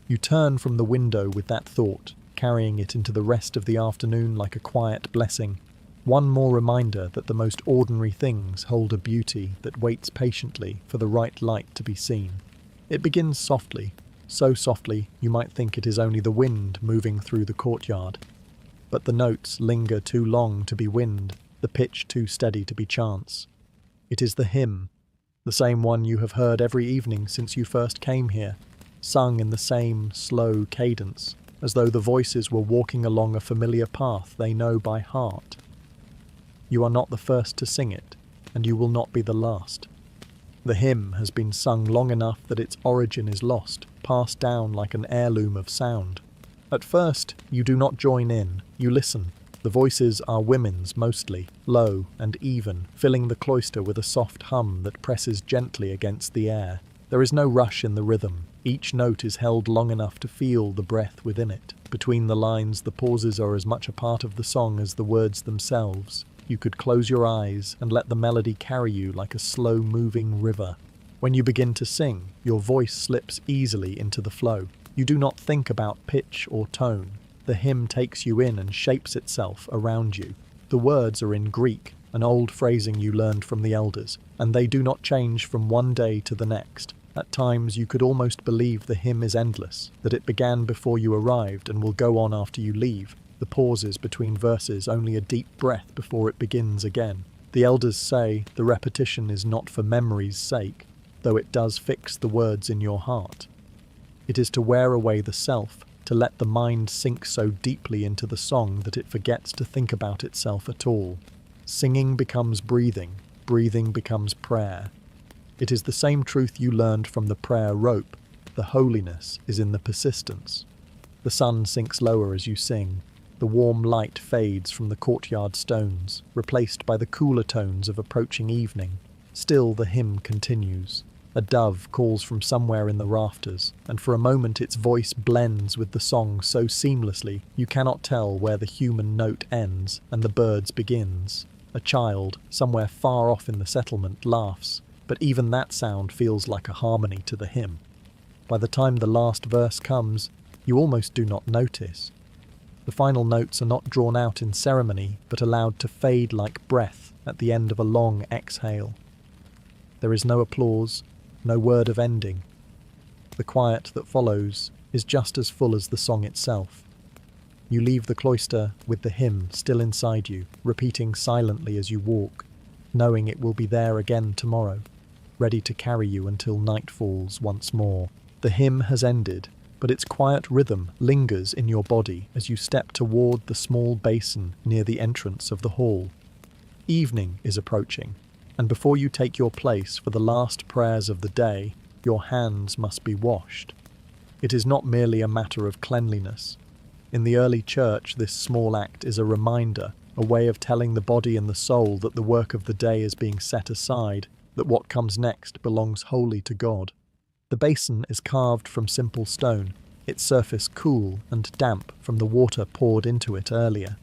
You turn from the window with that thought, carrying it into the rest of the afternoon like a quiet blessing. One more reminder that the most ordinary things hold a beauty that waits patiently for the right light to be seen. It begins softly, so softly you might think it is only the wind moving through the courtyard. But the notes linger too long to be wind, the pitch too steady to be chance. It is the hymn, the same one you have heard every evening since you first came here, sung in the same slow cadence, as though the voices were walking along a familiar path they know by heart. You are not the first to sing it, and you will not be the last. The hymn has been sung long enough that its origin is lost, passed down like an heirloom of sound. At first, you do not join in, you listen. The voices are women's mostly, low and even, filling the cloister with a soft hum that presses gently against the air. There is no rush in the rhythm. Each note is held long enough to feel the breath within it. Between the lines, the pauses are as much a part of the song as the words themselves. You could close your eyes and let the melody carry you like a slow-moving river. When you begin to sing, your voice slips easily into the flow. You do not think about pitch or tone. The hymn takes you in and shapes itself around you. The words are in Greek, an old phrasing you learned from the elders, and they do not change from one day to the next. At times you could almost believe the hymn is endless, that it began before you arrived and will go on after you leave. The pauses between verses only a deep breath before it begins again. The elders say the repetition is not for memory's sake, though it does fix the words in your heart. It is to wear away the self, to let the mind sink so deeply into the song that it forgets to think about itself at all. Singing becomes breathing, breathing becomes prayer. It is the same truth you learned from the prayer rope. The holiness is in the persistence. The sun sinks lower as you sing. The warm light fades from the courtyard stones, replaced by the cooler tones of approaching evening. Still the hymn continues. A dove calls from somewhere in the rafters, and for a moment its voice blends with the song so seamlessly you cannot tell where the human note ends and the bird's begins. A child, somewhere far off in the settlement, laughs, but even that sound feels like a harmony to the hymn. By the time the last verse comes, you almost do not notice. The final notes are not drawn out in ceremony, but allowed to fade like breath at the end of a long exhale. There is no applause, no word of ending. The quiet that follows is just as full as the song itself. You leave the cloister with the hymn still inside you, repeating silently as you walk, knowing it will be there again tomorrow, ready to carry you until night falls once more. The hymn has ended, but its quiet rhythm lingers in your body as you step toward the small basin near the entrance of the hall. Evening is approaching, and before you take your place for the last prayers of the day, your hands must be washed. It is not merely a matter of cleanliness. In the early church, this small act is a reminder, a way of telling the body and the soul that the work of the day is being set aside, that what comes next belongs wholly to God. The basin is carved from simple stone, its surface cool and damp from the water poured into it earlier.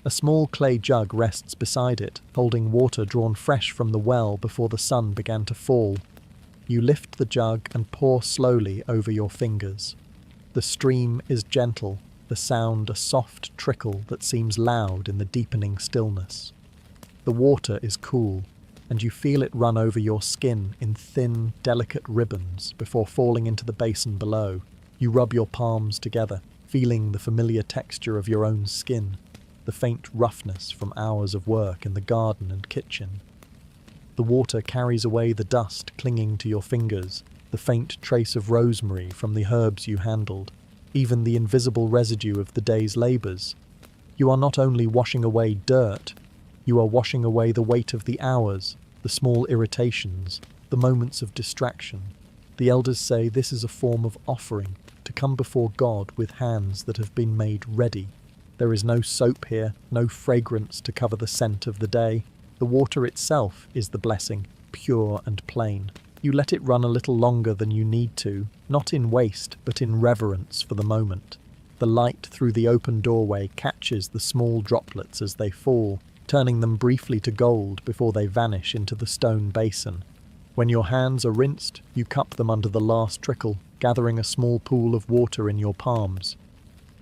A small clay jug rests beside it, holding water drawn fresh from the well before the sun began to fall. You lift the jug and pour slowly over your fingers. The stream is gentle, the sound a soft trickle that seems loud in the deepening stillness. The water is cool, and you feel it run over your skin in thin, delicate ribbons before falling into the basin below. You rub your palms together, feeling the familiar texture of your own skin, the faint roughness from hours of work in the garden and kitchen. The water carries away the dust clinging to your fingers, the faint trace of rosemary from the herbs you handled, even the invisible residue of the day's labours. You are not only washing away dirt, you are washing away the weight of the hours, the small irritations, the moments of distraction. The elders say this is a form of offering, to come before God with hands that have been made ready. There is no soap here, no fragrance to cover the scent of the day. The water itself is the blessing, pure and plain. You let it run a little longer than you need to, not in waste, but in reverence for the moment. The light through the open doorway catches the small droplets as they fall, turning them briefly to gold before they vanish into the stone basin. When your hands are rinsed, you cup them under the last trickle, gathering a small pool of water in your palms.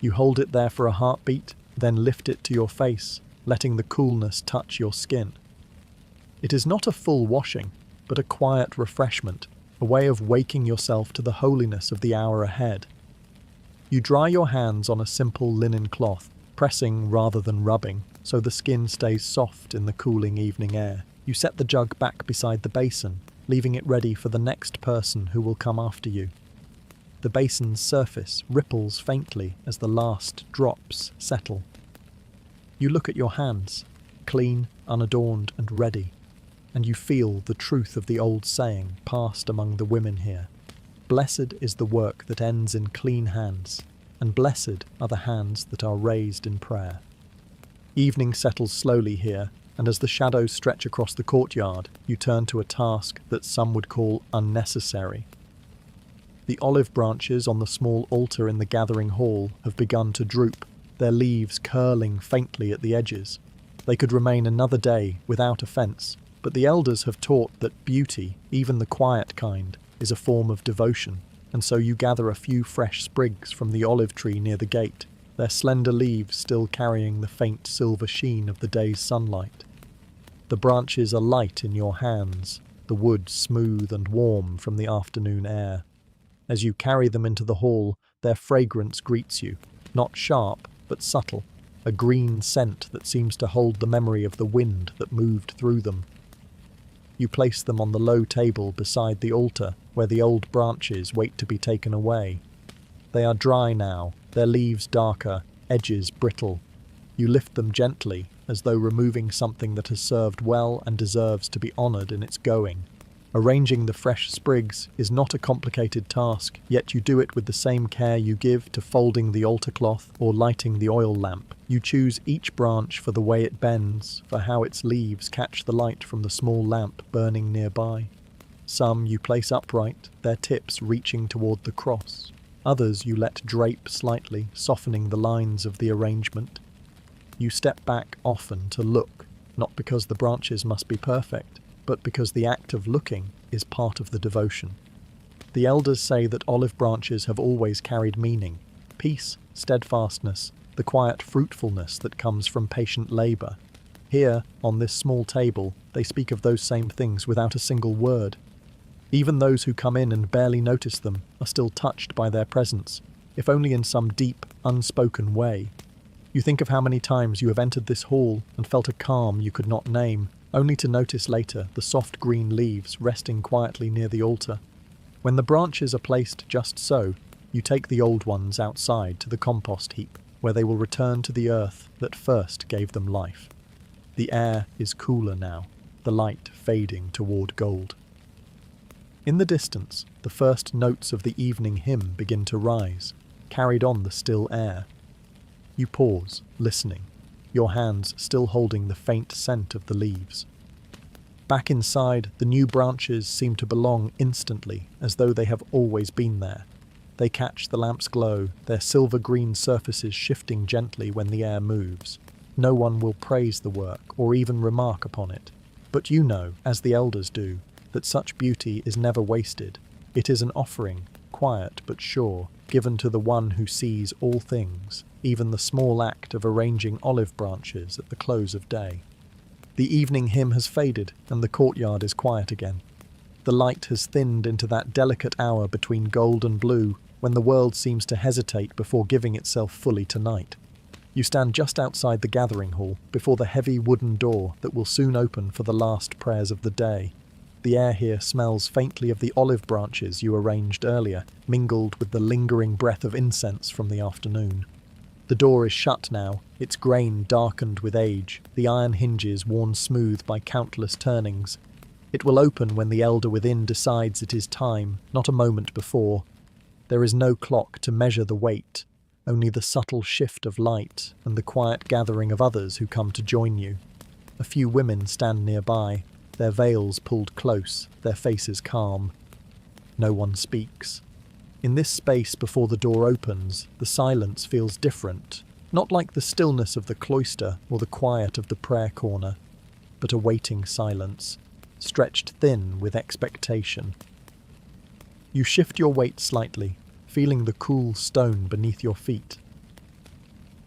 You hold it there for a heartbeat, then lift it to your face, letting the coolness touch your skin. It is not a full washing, but a quiet refreshment, a way of waking yourself to the holiness of the hour ahead. You dry your hands on a simple linen cloth, pressing rather than rubbing, so the skin stays soft in the cooling evening air. You set the jug back beside the basin, leaving it ready for the next person who will come after you. The basin's surface ripples faintly as the last drops settle. You look at your hands, clean, unadorned and ready, and you feel the truth of the old saying passed among the women here. Blessed is the work that ends in clean hands, and blessed are the hands that are raised in prayer. Evening settles slowly here, and as the shadows stretch across the courtyard, you turn to a task that some would call unnecessary. The olive branches on the small altar in the gathering hall have begun to droop, their leaves curling faintly at the edges. They could remain another day without offence, but the elders have taught that beauty, even the quiet kind, is a form of devotion, and so you gather a few fresh sprigs from the olive tree near the gate, their slender leaves still carrying the faint silver sheen of the day's sunlight. The branches are light in your hands, the wood smooth and warm from the afternoon air. As you carry them into the hall, their fragrance greets you, not sharp, but subtle, a green scent that seems to hold the memory of the wind that moved through them. You place them on the low table beside the altar, where the old branches wait to be taken away. They are dry now, their leaves darker, edges brittle. You lift them gently, as though removing something that has served well and deserves to be honoured in its going. Arranging the fresh sprigs is not a complicated task, yet you do it with the same care you give to folding the altar cloth or lighting the oil lamp. You choose each branch for the way it bends, for how its leaves catch the light from the small lamp burning nearby. Some you place upright, their tips reaching toward the cross. Others you let drape slightly, softening the lines of the arrangement. You step back often to look, not because the branches must be perfect, but because the act of looking is part of the devotion. The elders say that olive branches have always carried meaning, peace, steadfastness, the quiet fruitfulness that comes from patient labour. Here, on this small table, they speak of those same things without a single word. Even those who come in and barely notice them are still touched by their presence, if only in some deep, unspoken way. You think of how many times you have entered this hall and felt a calm you could not name, only to notice later the soft green leaves resting quietly near the altar. When the branches are placed just so, you take the old ones outside to the compost heap, where they will return to the earth that first gave them life. The air is cooler now, the light fading toward gold. In the distance, the first notes of the evening hymn begin to rise, carried on the still air. You pause, listening, your hands still holding the faint scent of the leaves. Back inside, the new branches seem to belong instantly, as though they have always been there. They catch the lamp's glow, their silver-green surfaces shifting gently when the air moves. No one will praise the work or even remark upon it. But you know, as the elders do, that such beauty is never wasted. It is an offering, quiet but sure, given to the one who sees all things, even the small act of arranging olive branches at the close of day. The evening hymn has faded, and the courtyard is quiet again. The light has thinned into that delicate hour between gold and blue, when the world seems to hesitate before giving itself fully to night. You stand just outside the gathering hall, before the heavy wooden door that will soon open for the last prayers of the day. The air here smells faintly of the olive branches you arranged earlier, mingled with the lingering breath of incense from the afternoon. The door is shut now, its grain darkened with age, the iron hinges worn smooth by countless turnings. It will open when the elder within decides it is time, not a moment before. There is no clock to measure the wait, only the subtle shift of light and the quiet gathering of others who come to join you. A few women stand nearby, their veils pulled close, their faces calm. No one speaks. In this space before the door opens, the silence feels different, not like the stillness of the cloister or the quiet of the prayer corner, but a waiting silence, stretched thin with expectation. You shift your weight slightly, feeling the cool stone beneath your feet.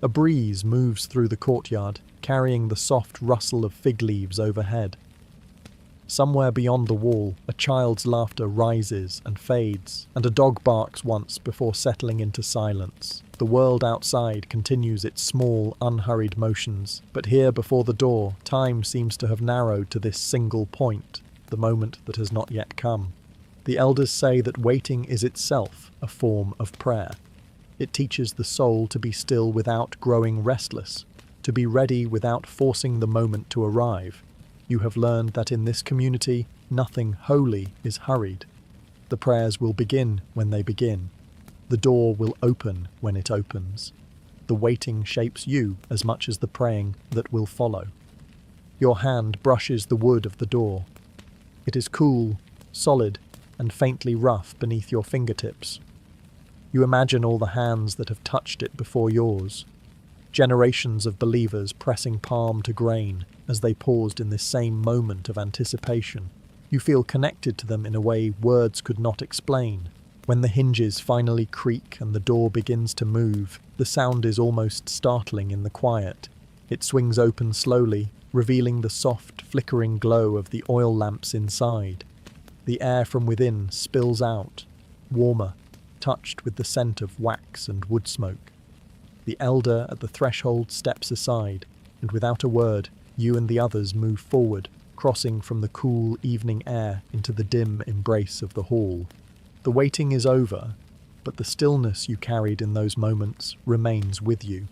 A breeze moves through the courtyard, carrying the soft rustle of fig leaves overhead. Somewhere beyond the wall, a child's laughter rises and fades, and a dog barks once before settling into silence. The world outside continues its small, unhurried motions, but here before the door, time seems to have narrowed to this single point, the moment that has not yet come. The elders say that waiting is itself a form of prayer. It teaches the soul to be still without growing restless, to be ready without forcing the moment to arrive. You have learned that in this community, nothing holy is hurried. The prayers will begin when they begin. The door will open when it opens. The waiting shapes you as much as the praying that will follow. Your hand brushes the wood of the door. It is cool, solid, and faintly rough beneath your fingertips. You imagine all the hands that have touched it before yours. Generations of believers pressing palm to grain as they paused in this same moment of anticipation. You feel connected to them in a way words could not explain. When the hinges finally creak and the door begins to move, the sound is almost startling in the quiet. It swings open slowly, revealing the soft, flickering glow of the oil lamps inside. The air from within spills out, warmer, touched with the scent of wax and wood smoke. The elder at the threshold steps aside, and without a word, you and the others move forward, crossing from the cool evening air into the dim embrace of the hall. The waiting is over, but the stillness you carried in those moments remains with you.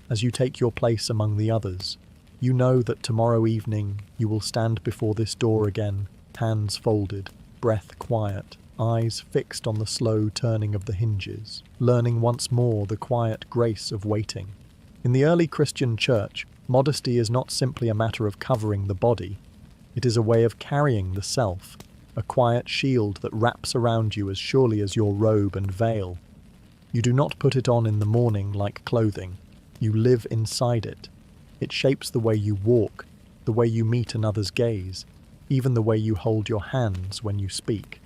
As you take your place among the others, you know that tomorrow evening you will stand before this door again, hands folded, breath quiet, eyes fixed on the slow turning of the hinges, learning once more the quiet grace of waiting. In the early Christian church, modesty is not simply a matter of covering the body. It is a way of carrying the self, a quiet shield that wraps around you as surely as your robe and veil. You do not put it on in the morning like clothing. You live inside it. It shapes the way you walk, the way you meet another's gaze, even the way you hold your hands when you speak.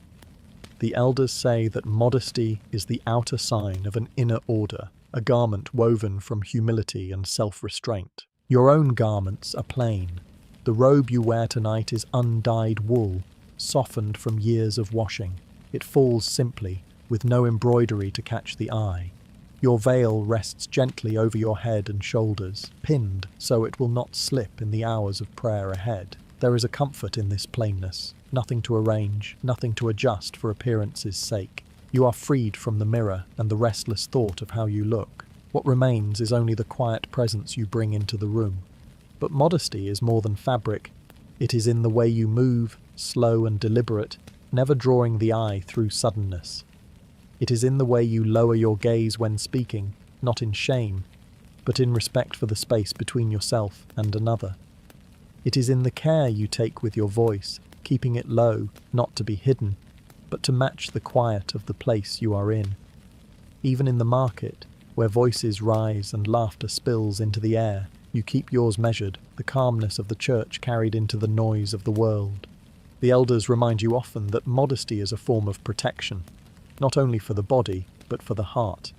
The elders say that modesty is the outer sign of an inner order, a garment woven from humility and self-restraint. Your own garments are plain. The robe you wear tonight is undyed wool, softened from years of washing. It falls simply, with no embroidery to catch the eye. Your veil rests gently over your head and shoulders, pinned so it will not slip in the hours of prayer ahead. There is a comfort in this plainness, nothing to arrange, nothing to adjust for appearance's sake. You are freed from the mirror and the restless thought of how you look. What remains is only the quiet presence you bring into the room. But modesty is more than fabric. It is in the way you move, slow and deliberate, never drawing the eye through suddenness. It is in the way you lower your gaze when speaking, not in shame, but in respect for the space between yourself and another. It is in the care you take with your voice, keeping it low, not to be hidden, but to match the quiet of the place you are in. Even in the market, where voices rise and laughter spills into the air, you keep yours measured, the calmness of the church carried into the noise of the world. The elders remind you often that modesty is a form of protection, not only for the body, but for the heart.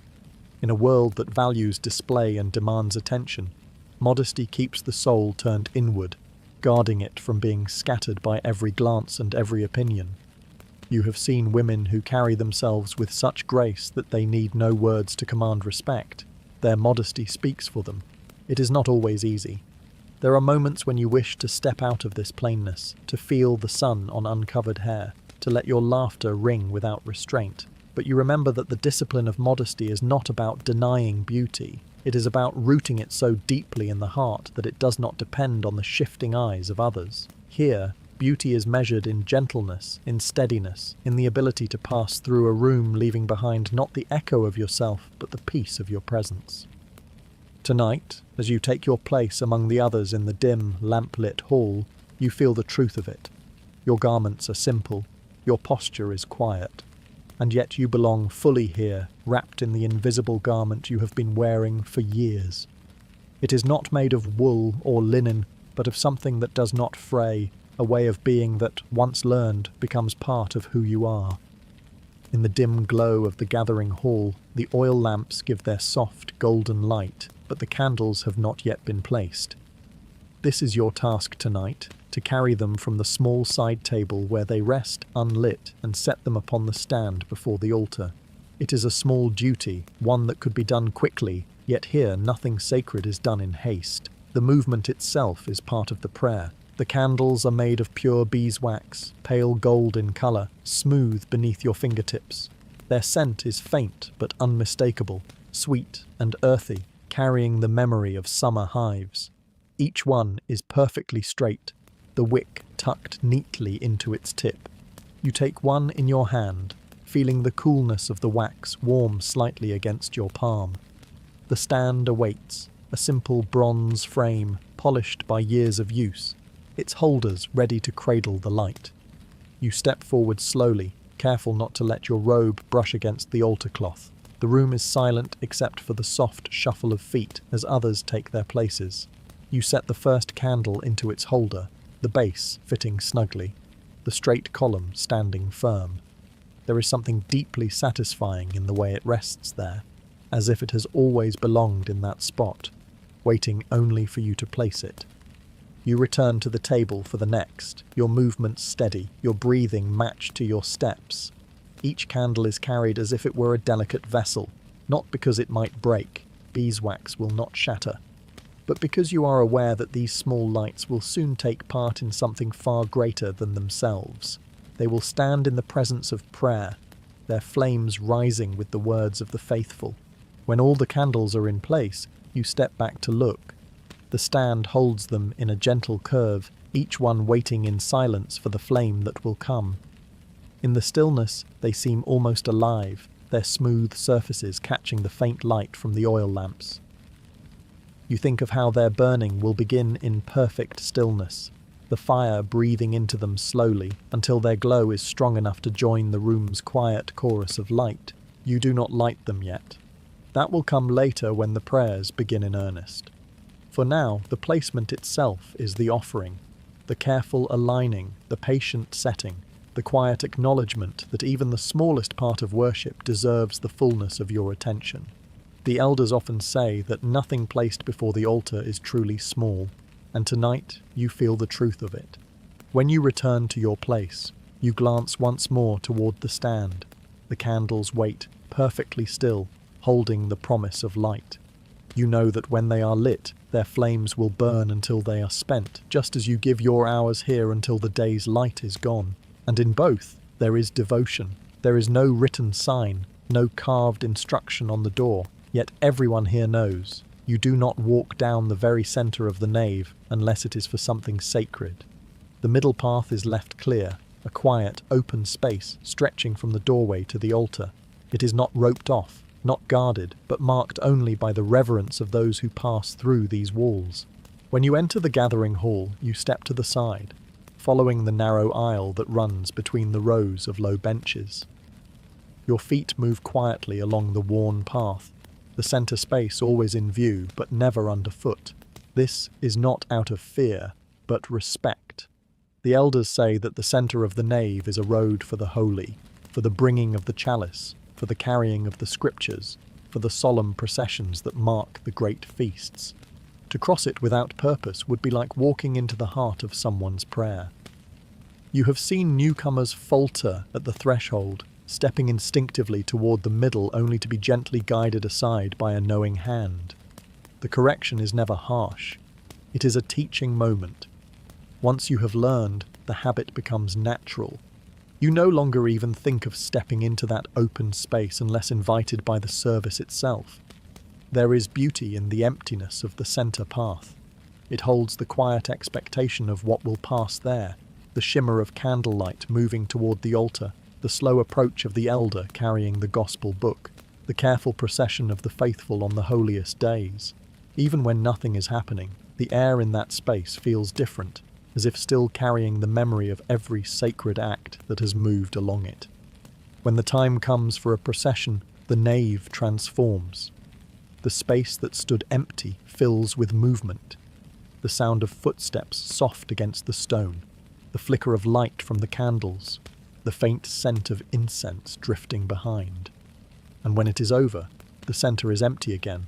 In a world that values display and demands attention, modesty keeps the soul turned inward, guarding it from being scattered by every glance and every opinion. You have seen women who carry themselves with such grace that they need no words to command respect. Their modesty speaks for them. It is not always easy. There are moments when you wish to step out of this plainness, to feel the sun on uncovered hair, to let your laughter ring without restraint. But you remember that the discipline of modesty is not about denying beauty. It is about rooting it so deeply in the heart that it does not depend on the shifting eyes of others. Here, beauty is measured in gentleness, in steadiness, in the ability to pass through a room leaving behind not the echo of yourself, but the peace of your presence. Tonight, as you take your place among the others in the dim, lamp-lit hall, you feel the truth of it. Your garments are simple, your posture is quiet, and yet you belong fully here, wrapped in the invisible garment you have been wearing for years. It is not made of wool or linen, but of something that does not fray, a way of being that, once learned, becomes part of who you are. In the dim glow of the gathering hall, the oil lamps give their soft, golden light, but the candles have not yet been placed. This is your task tonight, to carry them from the small side table where they rest unlit and set them upon the stand before the altar. It is a small duty, one that could be done quickly, yet here nothing sacred is done in haste. The movement itself is part of the prayer. The candles are made of pure beeswax, pale gold in colour, smooth beneath your fingertips. Their scent is faint but unmistakable, sweet and earthy, carrying the memory of summer hives. Each one is perfectly straight, the wick tucked neatly into its tip. You take one in your hand, feeling the coolness of the wax warm slightly against your palm. The stand awaits, a simple bronze frame polished by years of use, its holders ready to cradle the light. You step forward slowly, careful not to let your robe brush against the altar cloth. The room is silent except for the soft shuffle of feet as others take their places. You set the first candle into its holder, the base fitting snugly, the straight column standing firm. There is something deeply satisfying in the way it rests there, as if it has always belonged in that spot, waiting only for you to place it. You return to the table for the next, your movements steady, your breathing matched to your steps. Each candle is carried as if it were a delicate vessel, not because it might break, beeswax will not shatter, but because you are aware that these small lights will soon take part in something far greater than themselves. They will stand in the presence of prayer, their flames rising with the words of the faithful. When all the candles are in place, you step back to look. The stand holds them in a gentle curve, each one waiting in silence for the flame that will come. In the stillness, they seem almost alive, their smooth surfaces catching the faint light from the oil lamps. You think of how their burning will begin in perfect stillness, the fire breathing into them slowly until their glow is strong enough to join the room's quiet chorus of light. You do not light them yet. That will come later when the prayers begin in earnest. For now, the placement itself is the offering, the careful aligning, the patient setting, the quiet acknowledgement that even the smallest part of worship deserves the fullness of your attention. The elders often say that nothing placed before the altar is truly small, and tonight you feel the truth of it. When you return to your place, you glance once more toward the stand. The candles wait, perfectly still, holding the promise of light. You know that when they are lit, their flames will burn until they are spent, just as you give your hours here until the day's light is gone. And in both, there is devotion. There is no written sign, no carved instruction on the door. Yet everyone here knows, you do not walk down the very centre of the nave unless it is for something sacred. The middle path is left clear, a quiet, open space stretching from the doorway to the altar. It is not roped off, not guarded, but marked only by the reverence of those who pass through these walls. When you enter the gathering hall, you step to the side, following the narrow aisle that runs between the rows of low benches. Your feet move quietly along the worn path, the centre space always in view, but never underfoot. This is not out of fear, but respect. The elders say that the centre of the nave is a road for the holy, for the bringing of the chalice, for the carrying of the scriptures, for the solemn processions that mark the great feasts. To cross it without purpose would be like walking into the heart of someone's prayer. You have seen newcomers falter at the threshold, stepping instinctively toward the middle only to be gently guided aside by a knowing hand. The correction is never harsh. It is a teaching moment. Once you have learned, the habit becomes natural. You no longer even think of stepping into that open space unless invited by the service itself. There is beauty in the emptiness of the center path. It holds the quiet expectation of what will pass there, the shimmer of candlelight moving toward the altar, the slow approach of the elder carrying the gospel book, the careful procession of the faithful on the holiest days. Even when nothing is happening, the air in that space feels different, as if still carrying the memory of every sacred act that has moved along it. When the time comes for a procession, the nave transforms. The space that stood empty fills with movement. The sound of footsteps soft against the stone, the flicker of light from the candles, the faint scent of incense drifting behind. And when it is over, the center is empty again,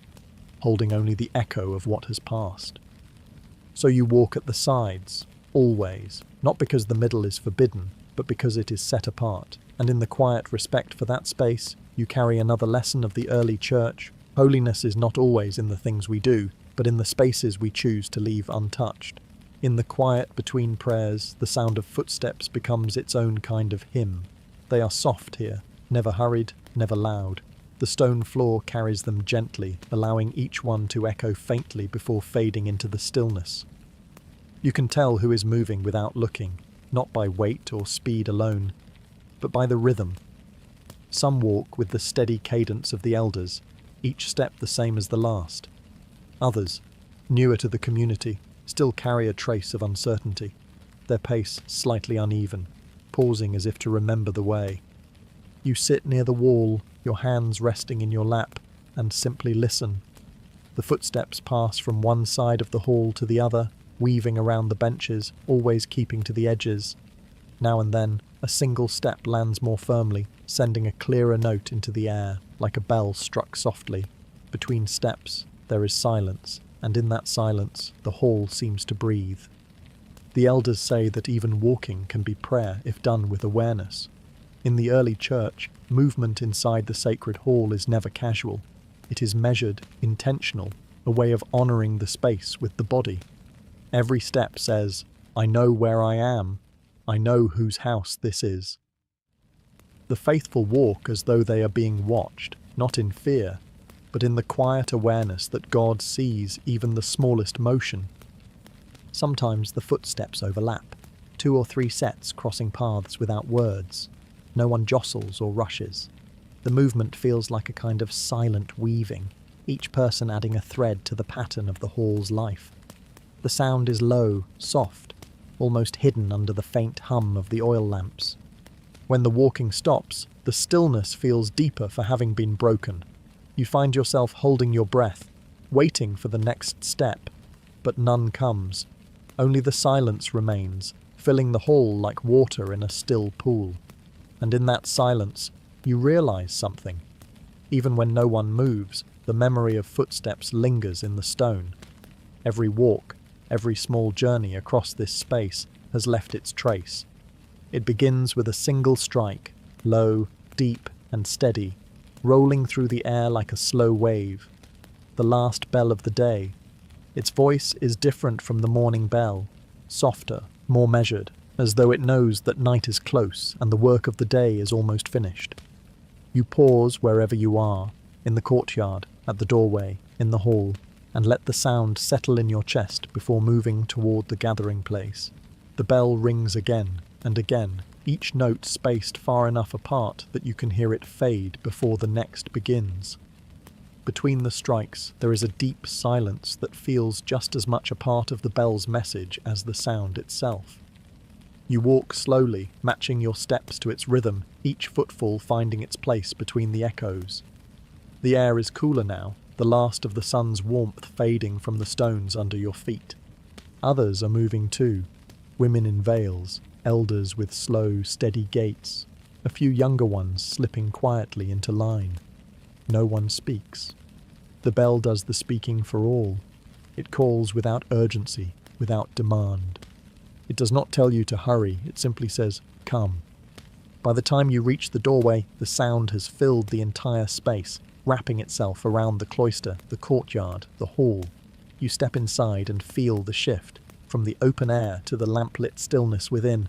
holding only the echo of what has passed. So you walk at the sides, always, not because the middle is forbidden, but because it is set apart, and in the quiet respect for that space, you carry another lesson of the early church. Holiness is not always in the things we do, but in the spaces we choose to leave untouched. In the quiet between prayers, the sound of footsteps becomes its own kind of hymn. They are soft here, never hurried, never loud. The stone floor carries them gently, allowing each one to echo faintly before fading into the stillness. You can tell who is moving without looking, not by weight or speed alone, but by the rhythm. Some walk with the steady cadence of the elders, each step the same as the last. Others, newer to the community, still carry a trace of uncertainty, their pace slightly uneven, pausing as if to remember the way. You sit near the wall, your hands resting in your lap, and simply listen. The footsteps pass from one side of the hall to the other, weaving around the benches, always keeping to the edges. Now and then, a single step lands more firmly, sending a clearer note into the air, like a bell struck softly. Between steps, there is silence, and in that silence, the hall seems to breathe. The elders say that even walking can be prayer if done with awareness. In the early church, movement inside the sacred hall is never casual. It is measured, intentional, a way of honoring the space with the body. Every step says, I know where I am. I know whose house this is. The faithful walk as though they are being watched, not in fear, but in the quiet awareness that God sees even the smallest motion. Sometimes the footsteps overlap, 2 or 3 sets crossing paths without words. No one jostles or rushes. The movement feels like a kind of silent weaving, each person adding a thread to the pattern of the hall's life. The sound is low, soft, almost hidden under the faint hum of the oil lamps. When the walking stops, the stillness feels deeper for having been broken. You find yourself holding your breath, waiting for the next step, but none comes. Only the silence remains, filling the hall like water in a still pool. And in that silence, you realize something. Even when no one moves, the memory of footsteps lingers in the stone. Every walk, every small journey across this space has left its trace. It begins with a single strike, low, deep, and steady, rolling through the air like a slow wave. The last bell of the day. Its voice is different from the morning bell, softer, more measured, as though it knows that night is close and the work of the day is almost finished. You pause wherever you are, in the courtyard, at the doorway, in the hall, and let the sound settle in your chest before moving toward the gathering place. The bell rings again and again, each note spaced far enough apart that you can hear it fade before the next begins. Between the strikes, there is a deep silence that feels just as much a part of the bell's message as the sound itself. You walk slowly, matching your steps to its rhythm, each footfall finding its place between the echoes. The air is cooler now, the last of the sun's warmth fading from the stones under your feet. Others are moving too, women in veils, elders with slow, steady gaits, a few younger ones slipping quietly into line. No one speaks. The bell does the speaking for all. It calls without urgency, without demand. It does not tell you to hurry, it simply says, come. By the time you reach the doorway, the sound has filled the entire space, wrapping itself around the cloister, the courtyard, the hall. You step inside and feel the shift, from the open air to the lamplit stillness within.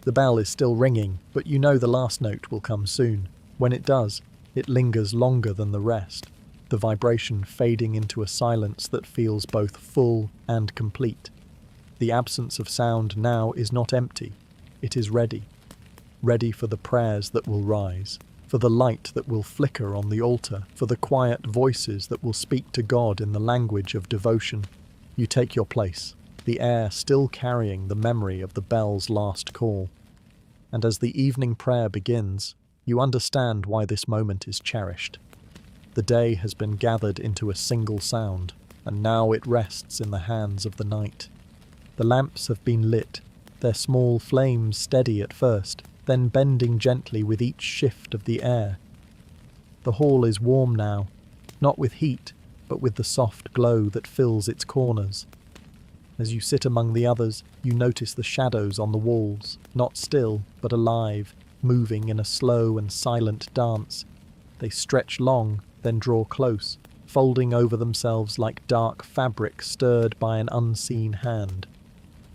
The bell is still ringing, but you know the last note will come soon. When it does, it lingers longer than the rest, the vibration fading into a silence that feels both full and complete. The absence of sound now is not empty, it is ready. Ready for the prayers that will rise, for the light that will flicker on the altar, for the quiet voices that will speak to God in the language of devotion. You take your place, the air still carrying the memory of the bell's last call. And as the evening prayer begins, you understand why this moment is cherished. The day has been gathered into a single sound, and now it rests in the hands of the night. The lamps have been lit, their small flames steady at first, then bending gently with each shift of the air. The hall is warm now, not with heat, but with the soft glow that fills its corners. As you sit among the others, you notice the shadows on the walls, not still, but alive, moving in a slow and silent dance. They stretch long, then draw close, folding over themselves like dark fabric stirred by an unseen hand.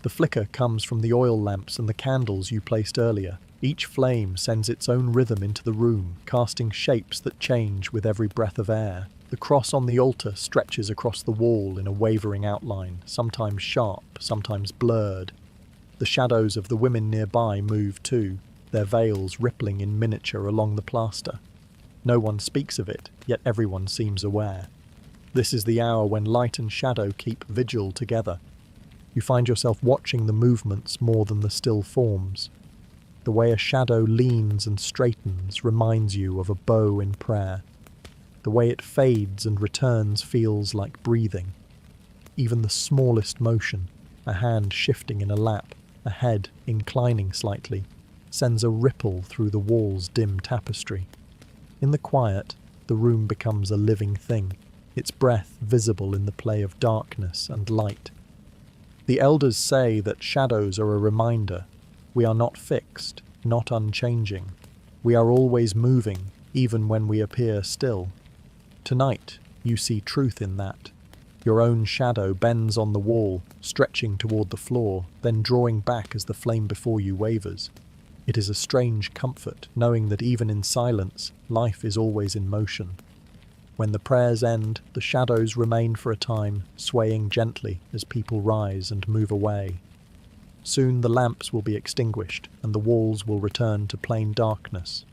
The flicker comes from the oil lamps and the candles you placed earlier. Each flame sends its own rhythm into the room, casting shapes that change with every breath of air. The cross on the altar stretches across the wall in a wavering outline, sometimes sharp, sometimes blurred. The shadows of the women nearby move too, their veils rippling in miniature along the plaster. No one speaks of it, yet everyone seems aware. This is the hour when light and shadow keep vigil together. You find yourself watching the movements more than the still forms. The way a shadow leans and straightens reminds you of a bow in prayer. The way it fades and returns feels like breathing. Even the smallest motion, a hand shifting in a lap, a head inclining slightly, sends a ripple through the wall's dim tapestry. In the quiet, the room becomes a living thing, its breath visible in the play of darkness and light. The elders say that shadows are a reminder. We are not fixed, not unchanging. We are always moving, even when we appear still. Tonight, you see truth in that. Your own shadow bends on the wall, stretching toward the floor, then drawing back as the flame before you wavers. It is a strange comfort, knowing that even in silence, life is always in motion. When the prayers end, the shadows remain for a time, swaying gently as people rise and move away. Soon the lamps will be extinguished, and the walls will return to plain darkness.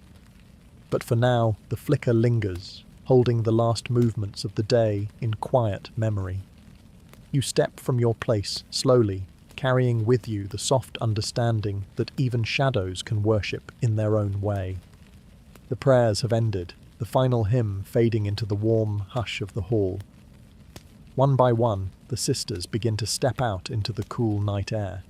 But for now, the flicker lingers, holding the last movements of the day in quiet memory. You step from your place, slowly, carrying with you the soft understanding that even shadows can worship in their own way. The prayers have ended, the final hymn fading into the warm hush of the hall. One by one, the sisters begin to step out into the cool night air.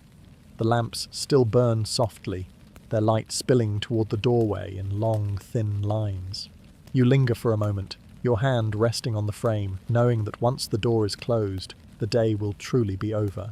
The lamps still burn softly, their light spilling toward the doorway in long, thin lines. You linger for a moment, your hand resting on the frame, knowing that once the door is closed, the day will truly be over.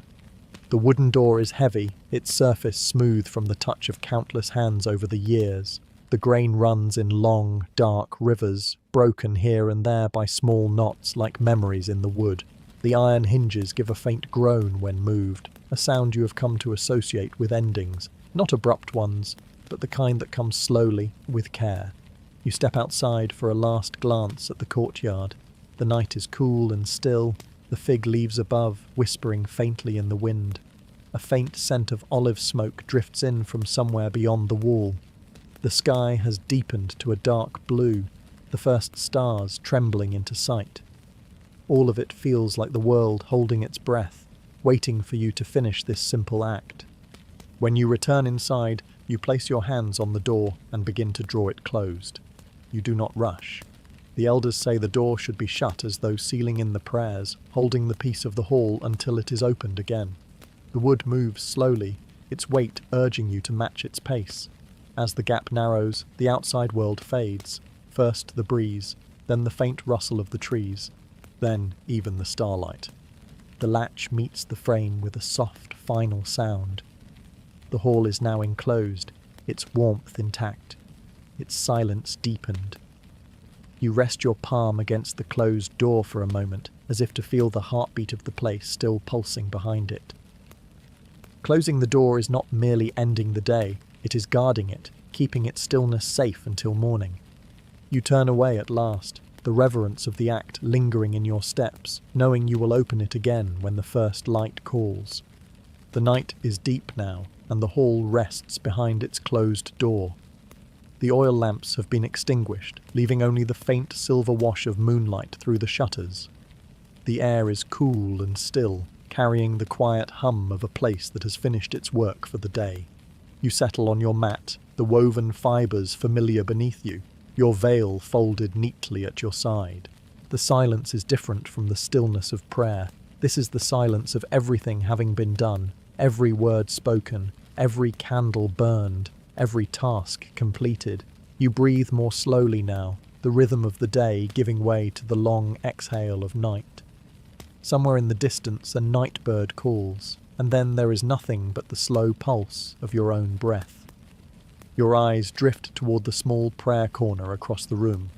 The wooden door is heavy, its surface smooth from the touch of countless hands over the years. The grain runs in long, dark rivers, broken here and there by small knots like memories in the wood. The iron hinges give a faint groan when moved, a sound you have come to associate with endings, not abrupt ones, but the kind that comes slowly, with care. You step outside for a last glance at the courtyard. The night is cool and still, the fig leaves above, whispering faintly in the wind. A faint scent of olive smoke drifts in from somewhere beyond the wall. The sky has deepened to a dark blue, the first stars trembling into sight. All of it feels like the world holding its breath, waiting for you to finish this simple act. When you return inside, you place your hands on the door and begin to draw it closed. You do not rush. The elders say the door should be shut as though sealing in the prayers, holding the peace of the hall until it is opened again. The wood moves slowly, its weight urging you to match its pace. As the gap narrows, the outside world fades. First the breeze, then the faint rustle of the trees, then even the starlight. The latch meets the frame with a soft, final sound. The hall is now enclosed, its warmth intact, its silence deepened. You rest your palm against the closed door for a moment, as if to feel the heartbeat of the place still pulsing behind it. Closing the door is not merely ending the day, it is guarding it, keeping its stillness safe until morning. You turn away at last, the reverence of the act lingering in your steps, knowing you will open it again when the first light calls. The night is deep now, and the hall rests behind its closed door. The oil lamps have been extinguished, leaving only the faint silver wash of moonlight through the shutters. The air is cool and still, carrying the quiet hum of a place that has finished its work for the day. You settle on your mat, the woven fibres familiar beneath you, your veil folded neatly at your side. The silence is different from the stillness of prayer. This is the silence of everything having been done, every word spoken, every candle burned, every task completed. You breathe more slowly now, the rhythm of the day giving way to the long exhale of night. Somewhere in the distance a night bird calls, and then there is nothing but the slow pulse of your own breath. Your eyes drift toward the small prayer corner across the room.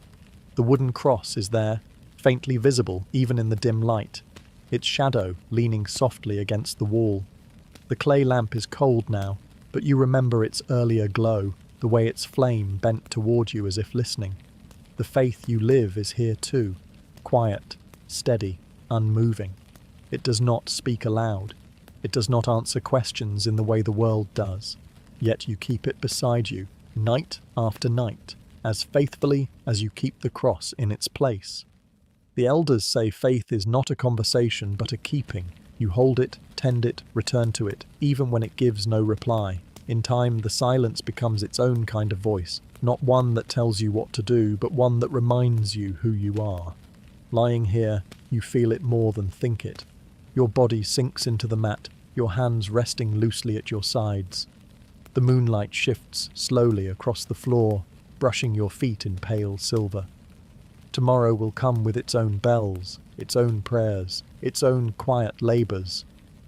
The wooden cross is there, faintly visible even in the dim light, its shadow leaning softly against the wall. The clay lamp is cold now, but you remember its earlier glow, the way its flame bent toward you as if listening. The faith you live is here too, quiet, steady, unmoving. It does not speak aloud. It does not answer questions in the way the world does. Yet you keep it beside you, night after night, as faithfully as you keep the cross in its place. The elders say faith is not a conversation but a keeping. You hold it, tend it, return to it, even when it gives no reply. In time, the silence becomes its own kind of voice, not one that tells you what to do, but one that reminds you who you are. Lying here, you feel it more than think it. Your body sinks into the mat, your hands resting loosely at your sides. The moonlight shifts slowly across the floor, brushing your feet in pale silver. Tomorrow will come with its own bells, its own prayers, its own quiet labours.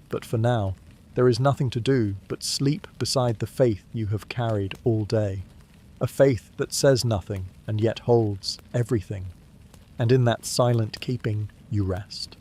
But for now, there is nothing to do but sleep beside the faith you have carried all day. A faith that says nothing and yet holds everything. And in that silent keeping, you rest.